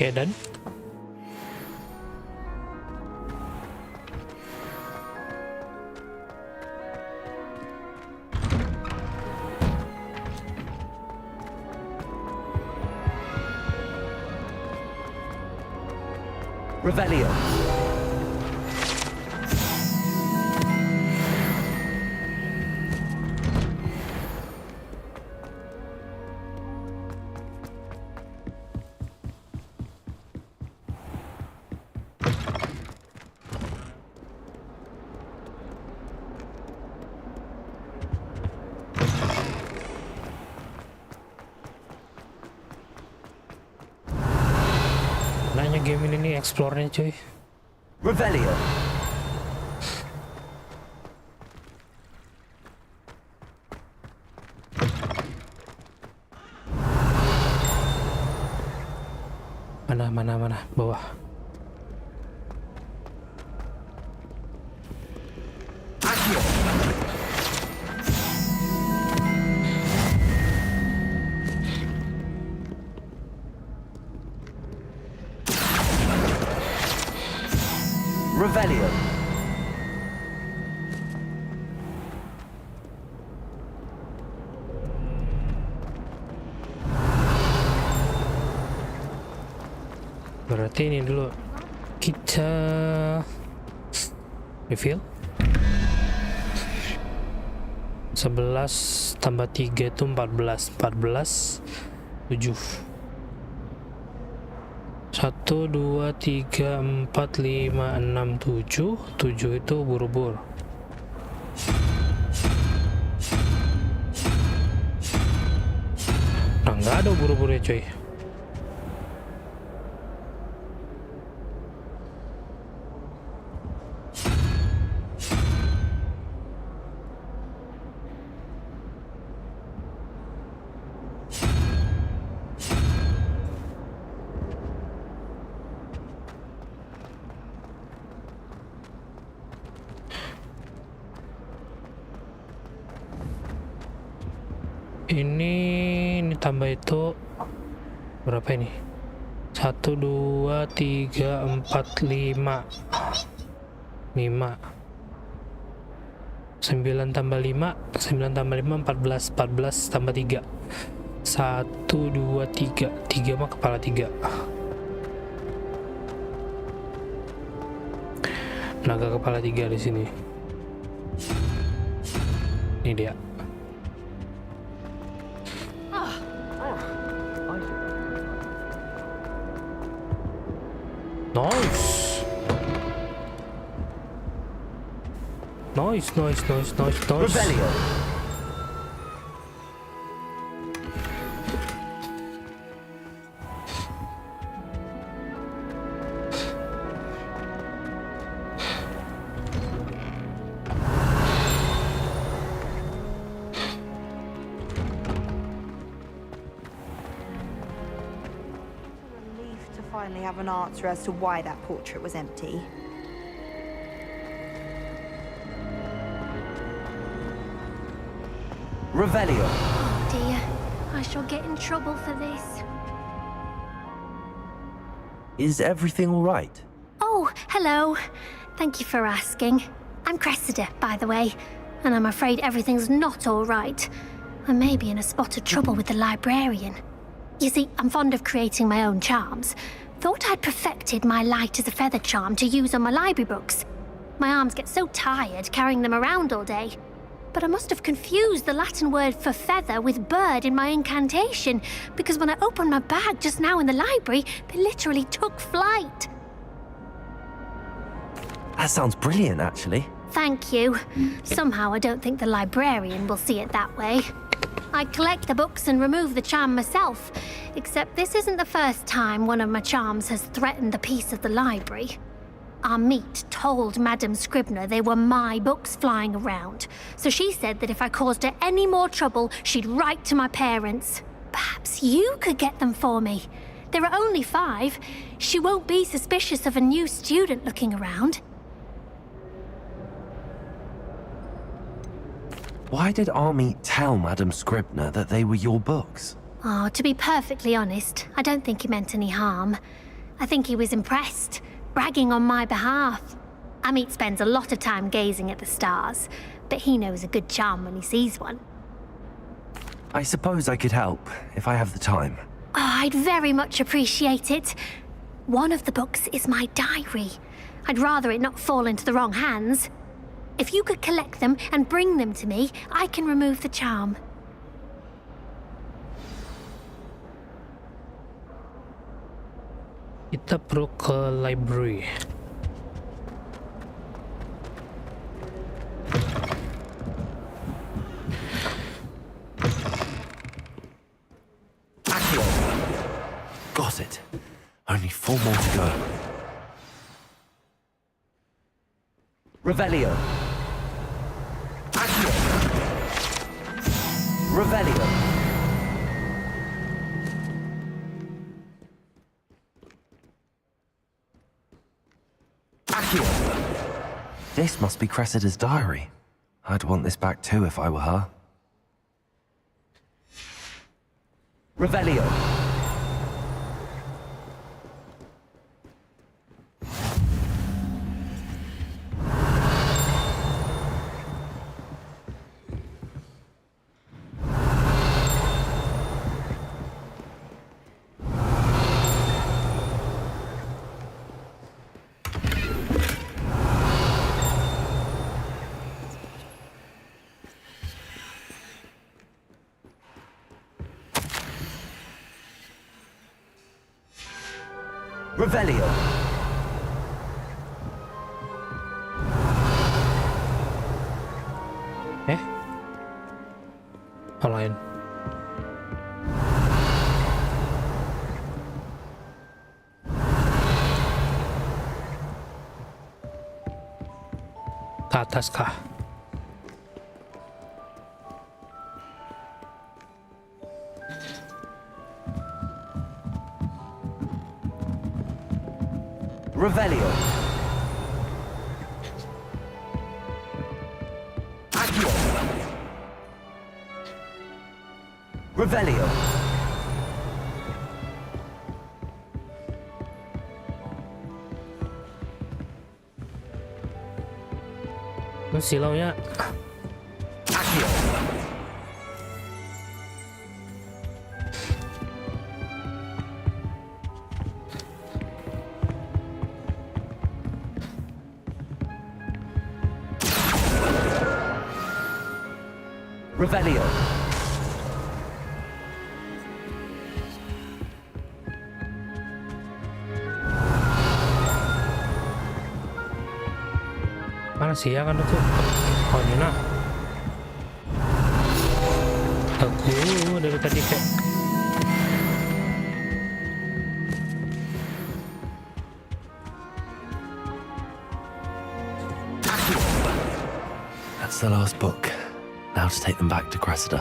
Oke, dan Revelio. nanya game ini explore-nya cuy. Revelio. Mana bawah. Revelio. Berarti ini dulu kita reveal 11 tambah 3 itu 14 7 1, 2, 3, 4, 5, 6, 7 itu buru-buru. Nah, nggak ada buru-buru ya coy. Ini tambah itu berapa ini? 1, 2, 3, 4, 5 9 tambah 5 14 tambah 3 1, 2, 3 mah kepala 3. Naga kepala 3 di sini. Ini dia. Nice. Revelio. To finally have an answer as to why that portrait was empty. Revelio. Oh dear, I shall get in trouble for this. Is everything all right? Oh, hello. Thank you for asking. I'm Cressida, by the way, and I'm afraid everything's not all right. I may be in a spot of trouble with the librarian. You see, I'm fond of creating my own charms. Thought I'd perfected my light as a feather charm to use on my library books. My arms get so tired carrying them around all day. But I must have confused the Latin word for feather with bird in my incantation, because when I opened my bag just now in the library, they literally took flight. That sounds brilliant, actually. Thank you. Somehow I don't think the librarian will see it that way. I collect the books and remove the charm myself, except this isn't the first time one of my charms has threatened the peace of the library. Our meet told Madame Scribner they were my books flying around, so she said that if I caused her any more trouble, she'd write to my parents. Perhaps you could get them for me. There are only 5. She won't be suspicious of a new student looking around. Why did Army tell Madame Scribner that they were your books? Oh, to be perfectly honest, I don't think he meant any harm. I think he was impressed, bragging on my behalf. Amit spends a lot of time gazing at the stars, but he knows a good charm when he sees one. I suppose I could help, if I have the time. Oh, I'd very much appreciate it. One of the books is my diary. I'd rather it not fall into the wrong hands. If you could collect them and bring them to me, I can remove the charm. Kita perlu ke library. Got it. Only 4 more to go. Revelio. Accio. Revelio. Accio. This must be Cressida's diary. I'd want this back too if I were her. Revelio. Revelio. Lain. Ke atas kah? Revelio. Accio. Revelio. Silaunya. Accio. Revelio. Mana sih ya kan itu? Oh ini nah. Aku dari tadi kayak. That's the last book. Now to take them back to Cressida.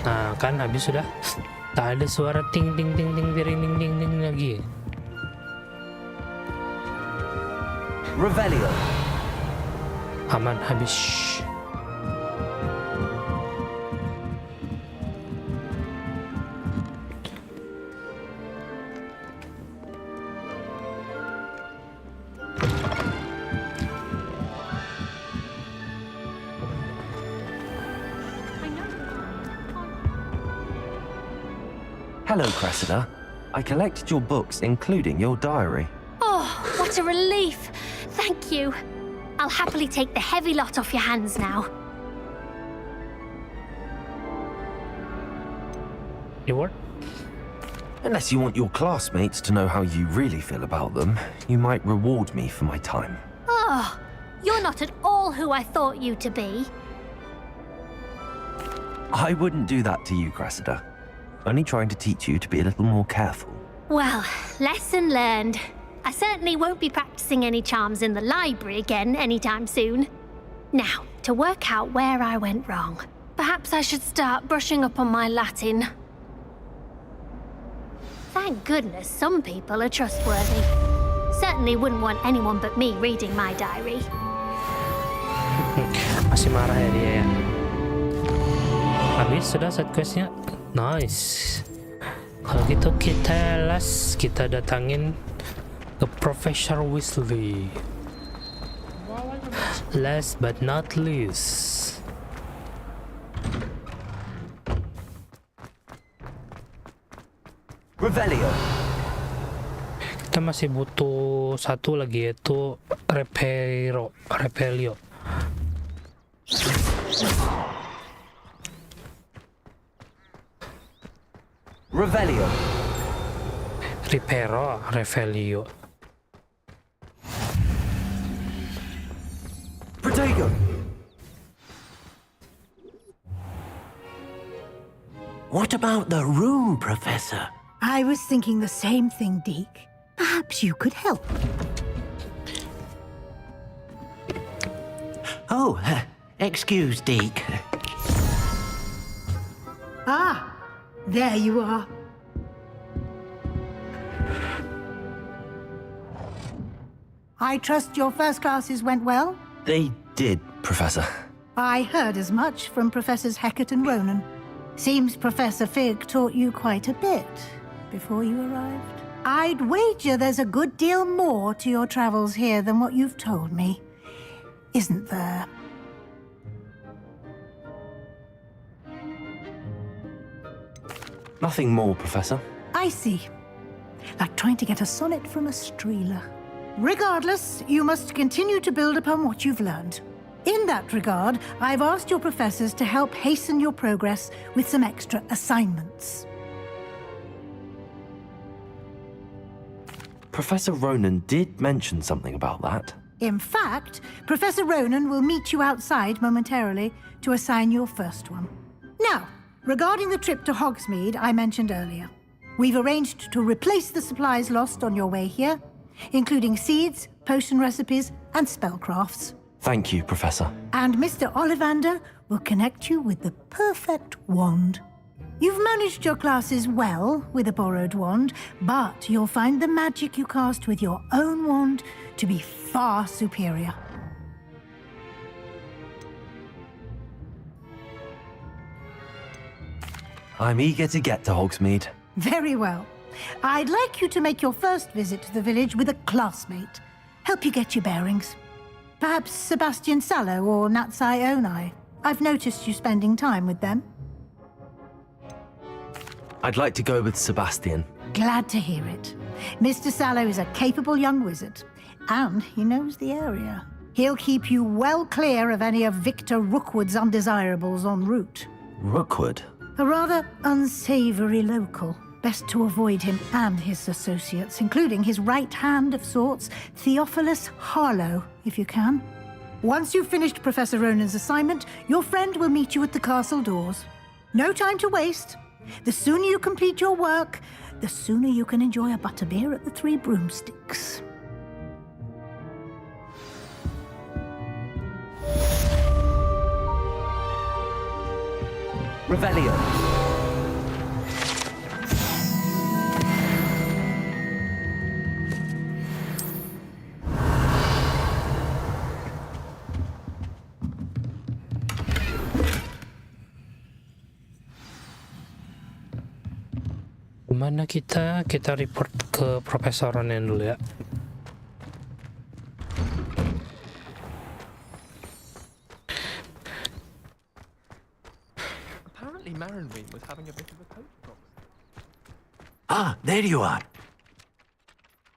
Nah kan habis sudah. Tak ada suara ting ting ting ting ting ting ting ting lagi. Revelio. Aman habis. Hello, Cressida. I collected your books, including your diary. Oh, what a relief! Thank you. I'll happily take the heavy lot off your hands now. You what? Unless you want your classmates to know how you really feel about them, you might reward me for my time. Oh, you're not at all who I thought you to be. I wouldn't do that to you, Cressida. Only trying to teach you to be a little more careful. Well, lesson learned. I certainly won't be practicing any charms in the library again anytime soon. Now, to work out where I went wrong. Perhaps I should start brushing up on my Latin. Thank goodness some people are trustworthy. Certainly wouldn't want anyone but me reading my diary. Masih marah ya dia ya. Habis sudah set questnya. Nice. Kalau gitu kita datangin ke Professor Weasley. Last but not least. Revelio. Kita masih butuh satu lagi, yaitu Repelio. Revelio. Revelio. Protego. What about the room, Professor? I was thinking the same thing, Deke. Perhaps you could help. Oh, excuse, Deke. Ah, there you are. I trust your first classes went well? They did, Professor. I heard as much from Professors Hecat and Ronan. Seems Professor Fig taught you quite a bit before you arrived. I'd wager there's a good deal more to your travels here than what you've told me. Isn't there? Nothing more, Professor. I see. Like trying to get a sonnet from a streeler. Regardless, you must continue to build upon what you've learned. In that regard, I've asked your professors to help hasten your progress with some extra assignments. Professor Ronan did mention something about that. In fact, Professor Ronan will meet you outside momentarily to assign your first one. Now, regarding the trip to Hogsmeade I mentioned earlier, we've arranged to replace the supplies lost on your way here, including seeds, potion recipes, and spellcrafts. Thank you, Professor. And Mr. Ollivander will connect you with the perfect wand. You've managed your classes well with a borrowed wand, but you'll find the magic you cast with your own wand to be far superior. I'm eager to get to Hogsmeade. Very well. I'd like you to make your first visit to the village with a classmate. Help you get your bearings. Perhaps Sebastian Sallow or Natsai Onai. I've noticed you spending time with them. I'd like to go with Sebastian. Glad to hear it. Mr. Sallow is a capable young wizard, and he knows the area. He'll keep you well clear of any of Victor Rookwood's undesirables en route. Rookwood? A rather unsavory local. Best to avoid him and his associates, including his right hand of sorts, Theophilus Harlow, if you can. Once you've finished Professor Ronan's assignment, your friend will meet you at the castle doors. No time to waste. The sooner you complete your work, the sooner you can enjoy a butterbeer at the Three Broomsticks. Revelio. Mana kita report ke Profesor Ronan dulu ya. Apparently Marinween was having a bit of a coat box. Ah, there you are.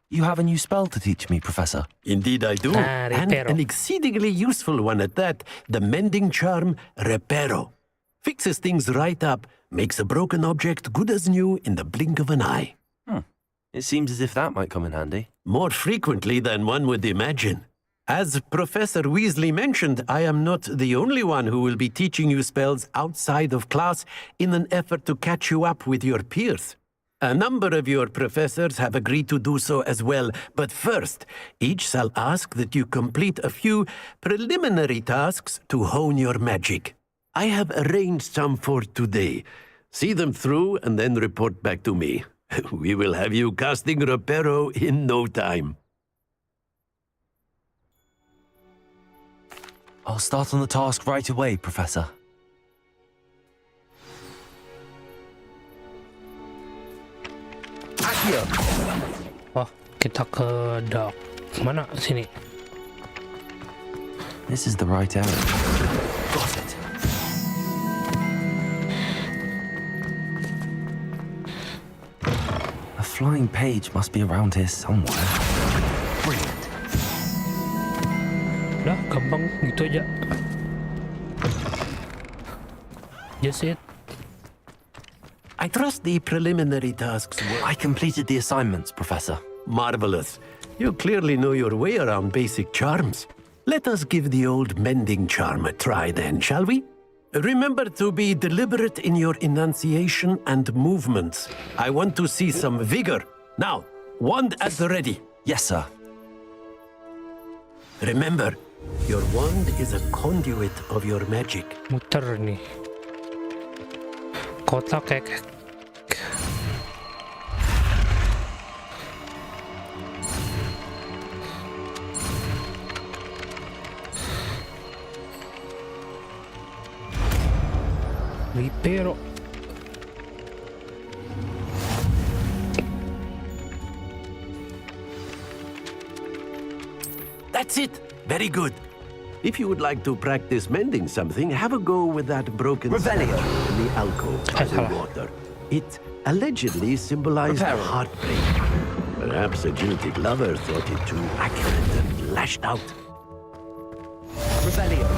You have a new spell to teach me, Professor. Indeed I do, and an exceedingly useful one at that. The mending charm, Repero. Fixes things right up, makes a broken object good as new in the blink of an eye. It seems as if that might come in handy. More frequently than one would imagine. As Professor Weasley mentioned, I am not the only one who will be teaching you spells outside of class in an effort to catch you up with your peers. A number of your professors have agreed to do so as well, but first, each shall ask that you complete a few preliminary tasks to hone your magic. I have arranged some for today. See them through and then report back to me. We will have you casting Repero in no time. I'll start on the task right away, Professor. here. Oh, kita ke dock. Mana sini? This is the right area. Got it. A flying page must be around here somewhere. Brilliant. Udah, gampang gitu aja. Just it. I trust the preliminary tasks were... I completed the assignments, Professor. Marvelous. You clearly know your way around basic charms. Let us give the old mending charm a try then, shall we? Remember to be deliberate in your enunciation and movements. I want to see some vigor. Now, wand at the ready. Yes, sir. Remember, your wand is a conduit of your magic. Muter nih. Kotak kayak Ripero. That's it. Very good. If you would like to practice mending something, have a go with that broken Revelio. statue in the alcove by the water. It allegedly symbolized heartbreak. Perhaps a jilted lover thought it too accurate and lashed out. Revelio.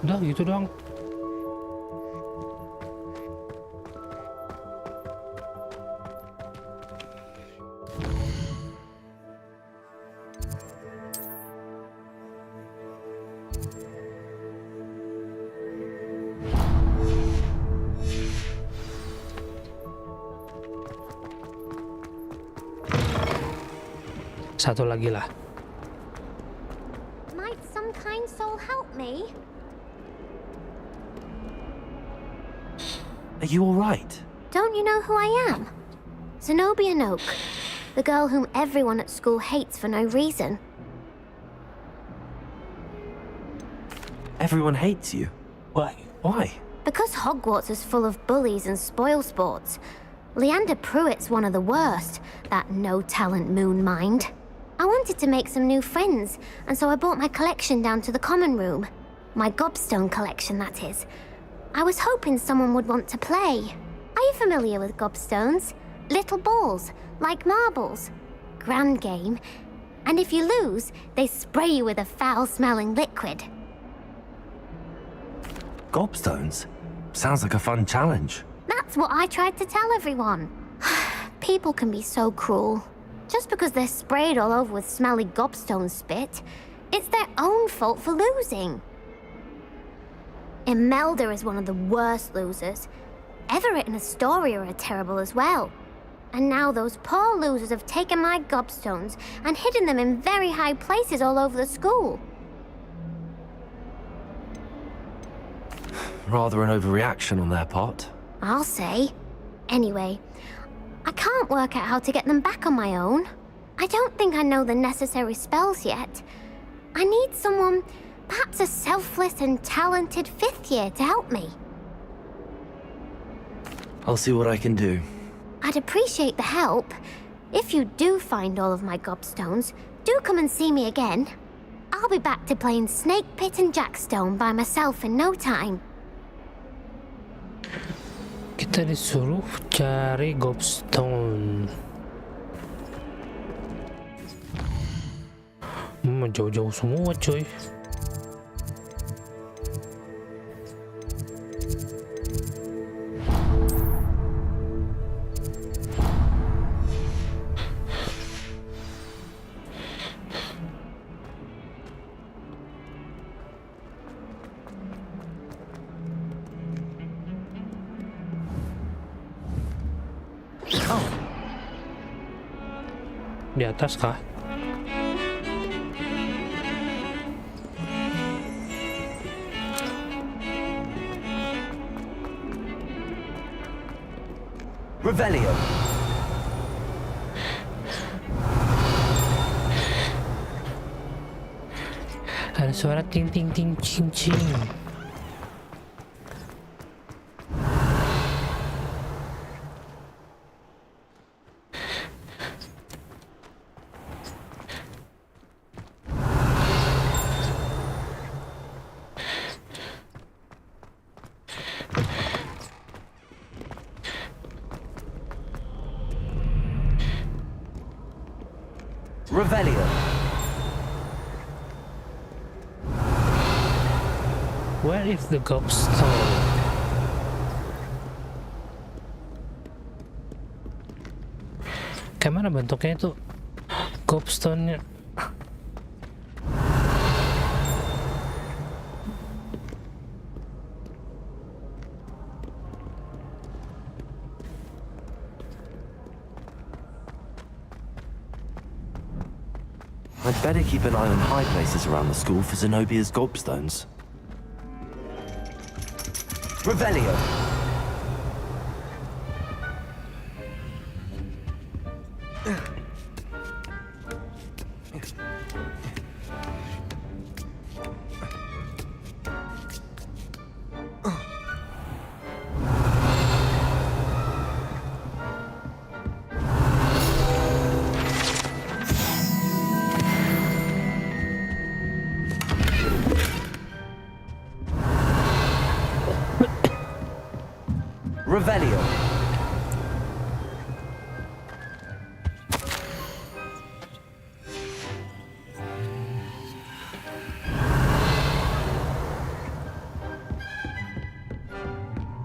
Udah gitu doang. Satu lagi lah. Might some kind soul help me? Are you all right? Don't you know who I am? Zenobia Noak, the girl whom everyone at school hates for no reason. Everyone hates you. Why? Why? Because Hogwarts is full of bullies and spoilsports. Leander Pruitt's one of the worst, that no-talent moon mind. I wanted to make some new friends, and so I brought my collection down to the common room. My gobstone collection, that is. I was hoping someone would want to play. Are you familiar with gobstones? Little balls, like marbles. Grand game. And if you lose, they spray you with a foul-smelling liquid. Gobstones? Sounds like a fun challenge. That's what I tried to tell everyone. People can be so cruel. Just because they're sprayed all over with smelly gobstone spit, it's their own fault for losing. Imelda is one of the worst losers. Everett and Astoria are terrible as well. And now those poor losers have taken my gobstones and hidden them in very high places all over the school. Rather an overreaction on their part. I'll say. Anyway, I can't work out how to get them back on my own. I don't think I know the necessary spells yet. I need someone, perhaps a selfless and talented fifth year to help me. I'll see what I can do. I'd appreciate the help. If you do find all of my gobstones, do come and see me again. I'll be back to playing Snake Pit and Jackstone by myself in no time. Kita disuruh cari gobstone. Jauh-jauh semua cuy. Di atas kah? Revelio. suara ting ting ting cing cing. Revelio. Where is the gobstone? Kayak mana bentuknya itu? Gobstone-nya. I'd better keep an eye on high places around the school for Zenobia's gobstones. Revelio. Revelio.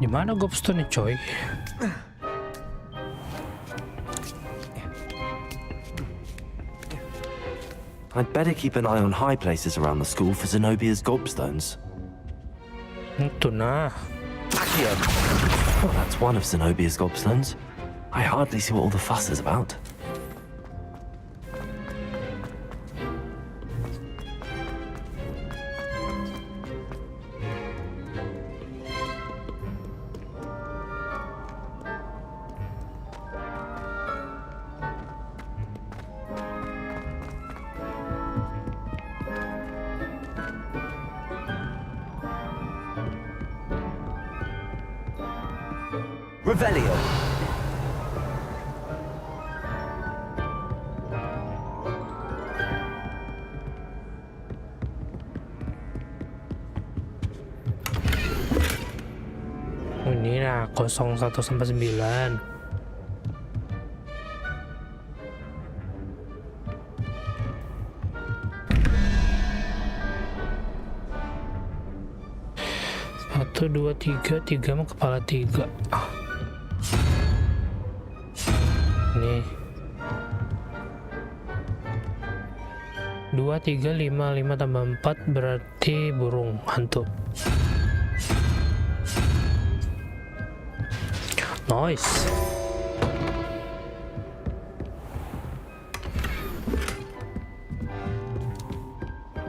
Di mana gobstone-nya, coy? I'd better keep an eye on high places around the school for Zenobia's gobstones. Itu nah. Oh, that's one of Zenobia's gobstones. I hardly see what all the fuss is about. Revelio. Oh, ini nah 01 sampai 9. Satu, dua, tiga, tiga mah kepala tiga. Nih 2, 3, 5, 5 tambah 4 berarti burung hantu. Nice.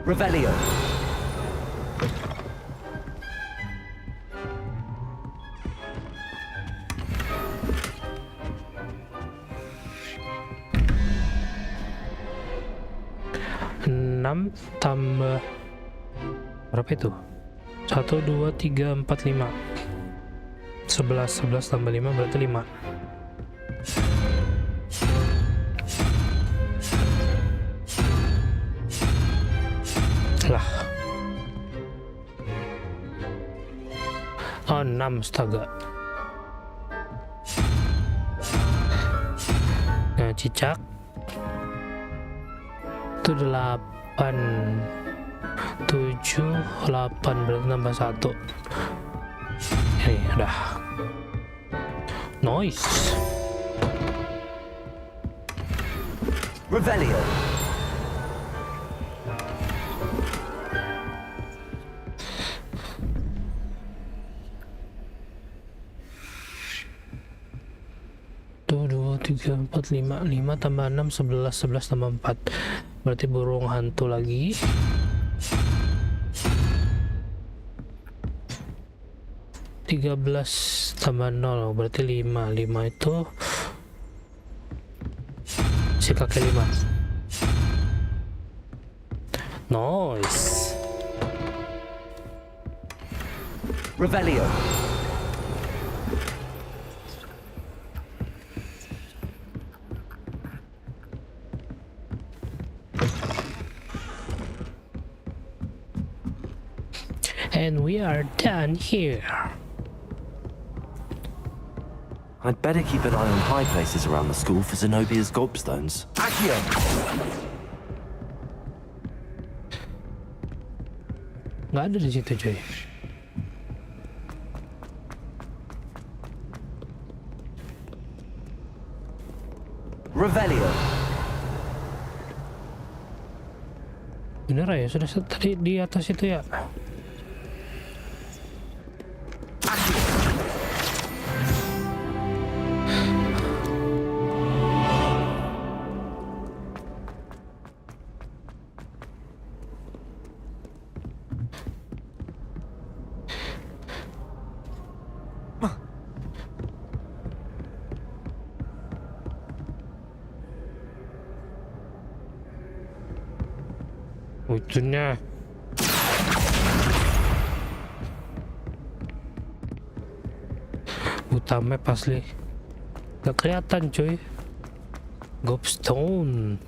Revelio. Tambah berapa itu? 1, 2, 3, 4, 5 11 tambah 5 berarti 5. Lah oh 6 astaga. Nah cicak itu 8 7 8 berarti tambah 1. Ini udah. Nice. Revelio. Tuh 2 3 4 5 5 tambah 6 11 11 tambah 4 berarti burung hantu lagi. Tiga 13 tambah 0 berarti 5 itu si kakek 5. Nice. Revelio. And we are done here. I'd better keep an eye on high places around the school for Zenobia's gobstones. Accio. Nggak ada di situ, coy. Revelio. Bener ya, sudah tadi di atas itu ya. Ujungnya buta map asli gak kelihatan cuy. Gobstone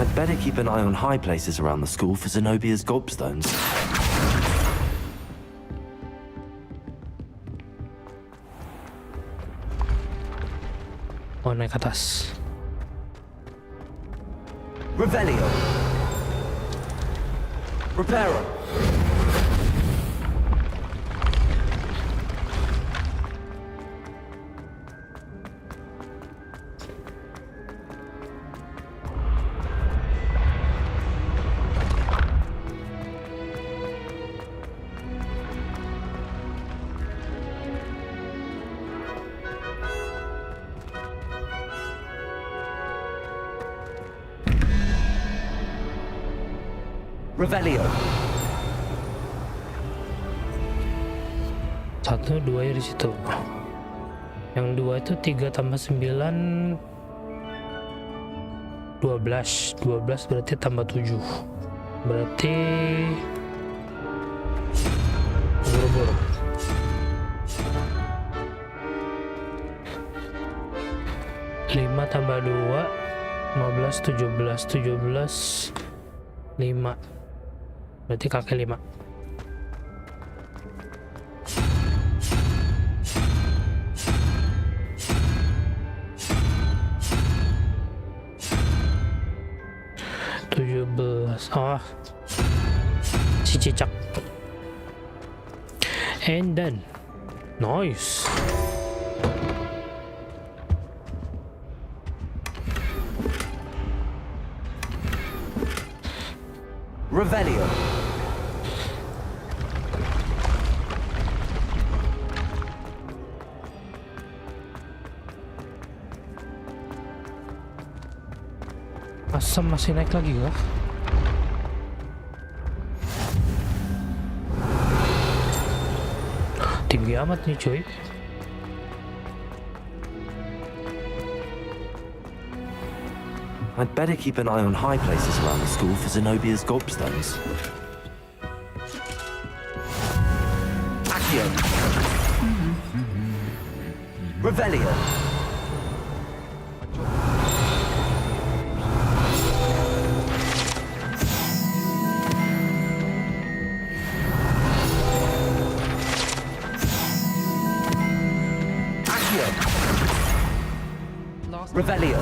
I'd better keep an eye on high places around the school for Zenobia's gobstones. Oh, naik ke atas. Revelio. Reparo. Revelio. 1, 2 ya di situ. Yang 2 itu 3 tambah 9 12. 12 berarti tambah 7. Berarti buru-buru. 5 tambah 2 15 17 17 5. Berarti kakek 5. Oh, si cicak. And then nice. Revelio. Asam masih naik lagi kah? Tinggi amat nih cuy. I'd better keep an eye on high places around the school for Zenobia's gobstones. Accio. Revelio. Accio. Revelio.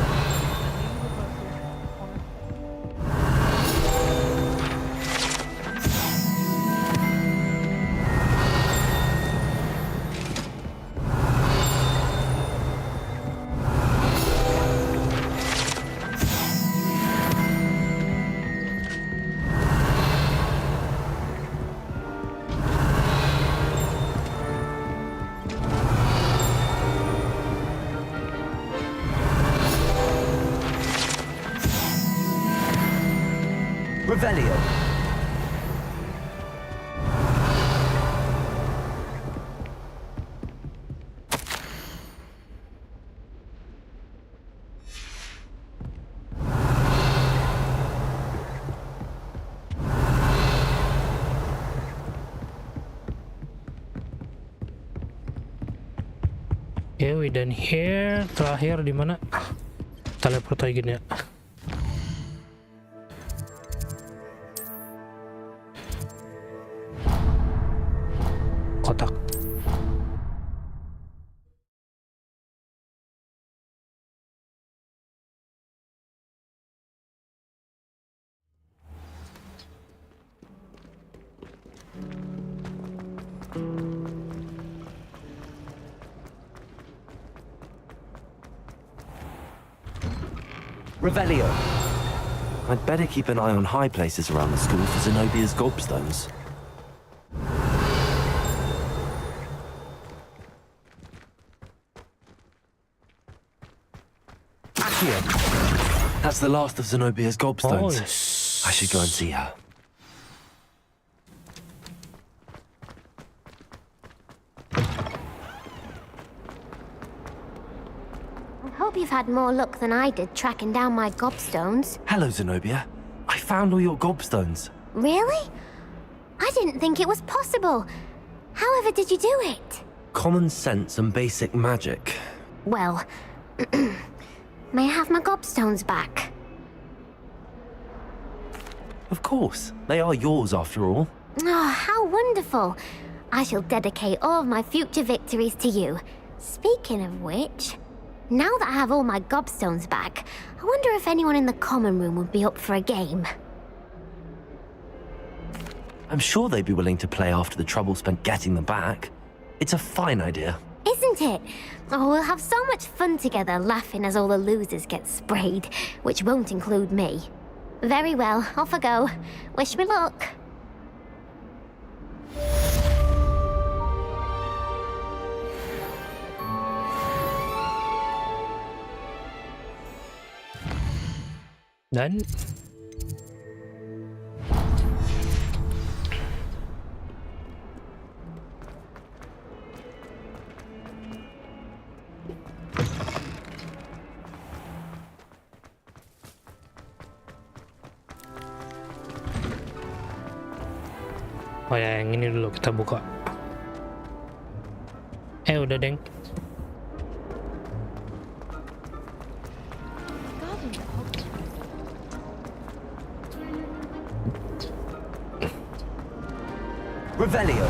Revelio. Okay, we done here. Terakhir di mana? Teleport aja gini ya. Kotak. Revelio. I'd better keep an eye on high places around the school for Zenobia's gobstones. That's the last of Zenobia's gobstones. Oh, yes. I should go and see her. I hope you've had more luck than I did tracking down my gobstones. Hello, Zenobia. I found all your gobstones. Really? I didn't think it was possible. However did you do it? Common sense and basic magic. Well, may I have my gobstones back? Of course. They are yours after all. Oh, how wonderful. I shall dedicate all of my future victories to you. Speaking of which, now that I have all my gobstones back, I wonder if anyone in the common room would be up for a game. I'm sure they'd be willing to play after the trouble spent getting them back. It's a fine idea. Isn't it? Oh, we'll have so much fun together laughing as all the losers get sprayed, which won't include me. Very well, off I go. Wish me luck. Dan oh ya, yang ini dulu kita buka. Udah deng. Revelio.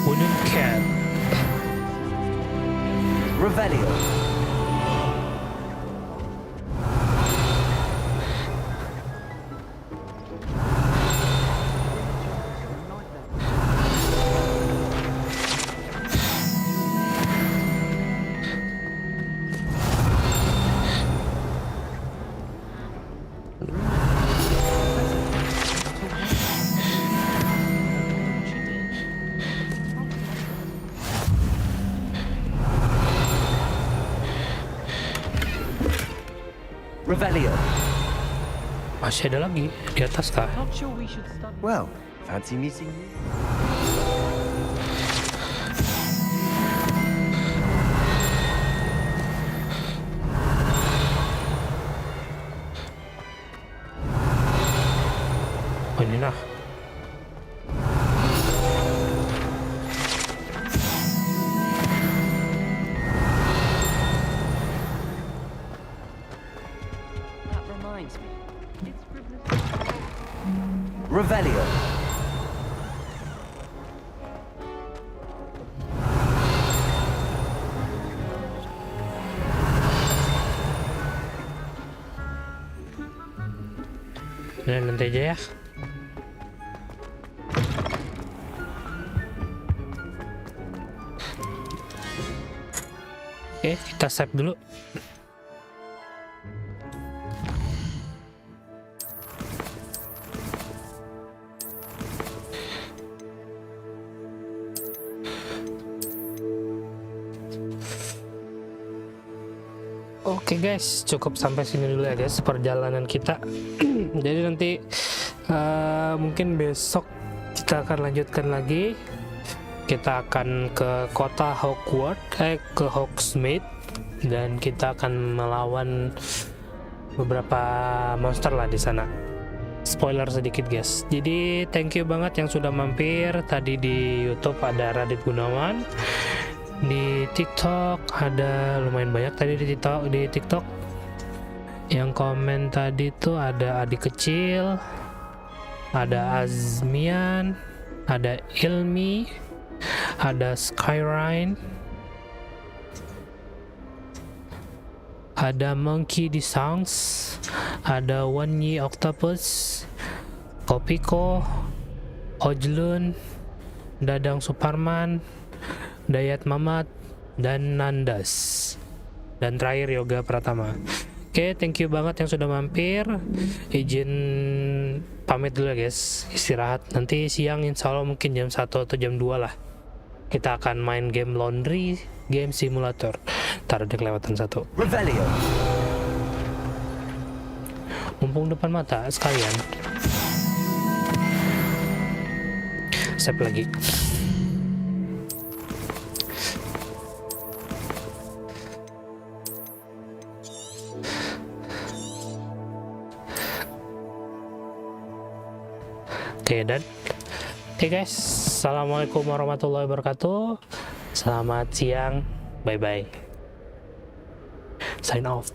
Wooden cat. Revelio. Revelio. Masih ada lagi di atas kah? Well, fancy meeting you? Oh, ini nah. Revelio. Nanti aja ya. Oke, kita save dulu. Oke guys, cukup sampai sini dulu ya guys perjalanan kita. Jadi nanti mungkin besok kita akan lanjutkan lagi. Kita akan ke kota Hogwart, ke Hogsmeade, dan kita akan melawan beberapa monster lah di sana. Spoiler sedikit guys. Jadi thank you banget yang sudah mampir. Tadi di YouTube ada Radit Gunawan, di TikTok ada lumayan banyak tadi di TikTok. Yang komen tadi tuh ada adik kecil, ada Azmian, ada Ilmi, ada Skyrine, ada Monkey di Sounds, ada Wanyi Octopus, Kopiko, Ojlun, Dadang Suparman, Dayat Mamat, dan Nandas, dan terakhir Yoga Pratama. Oke, thank you banget yang sudah mampir. Izin pamit dulu ya guys, istirahat. Nanti siang insya Allah mungkin jam 1 atau jam 2 lah kita akan main game laundry, game simulator. Taruh di kelewatan satu. Revelio. Mumpung depan mata sekalian. Save lagi. Oke guys, assalamualaikum warahmatullahi wabarakatuh. Selamat siang, bye bye. Sign off.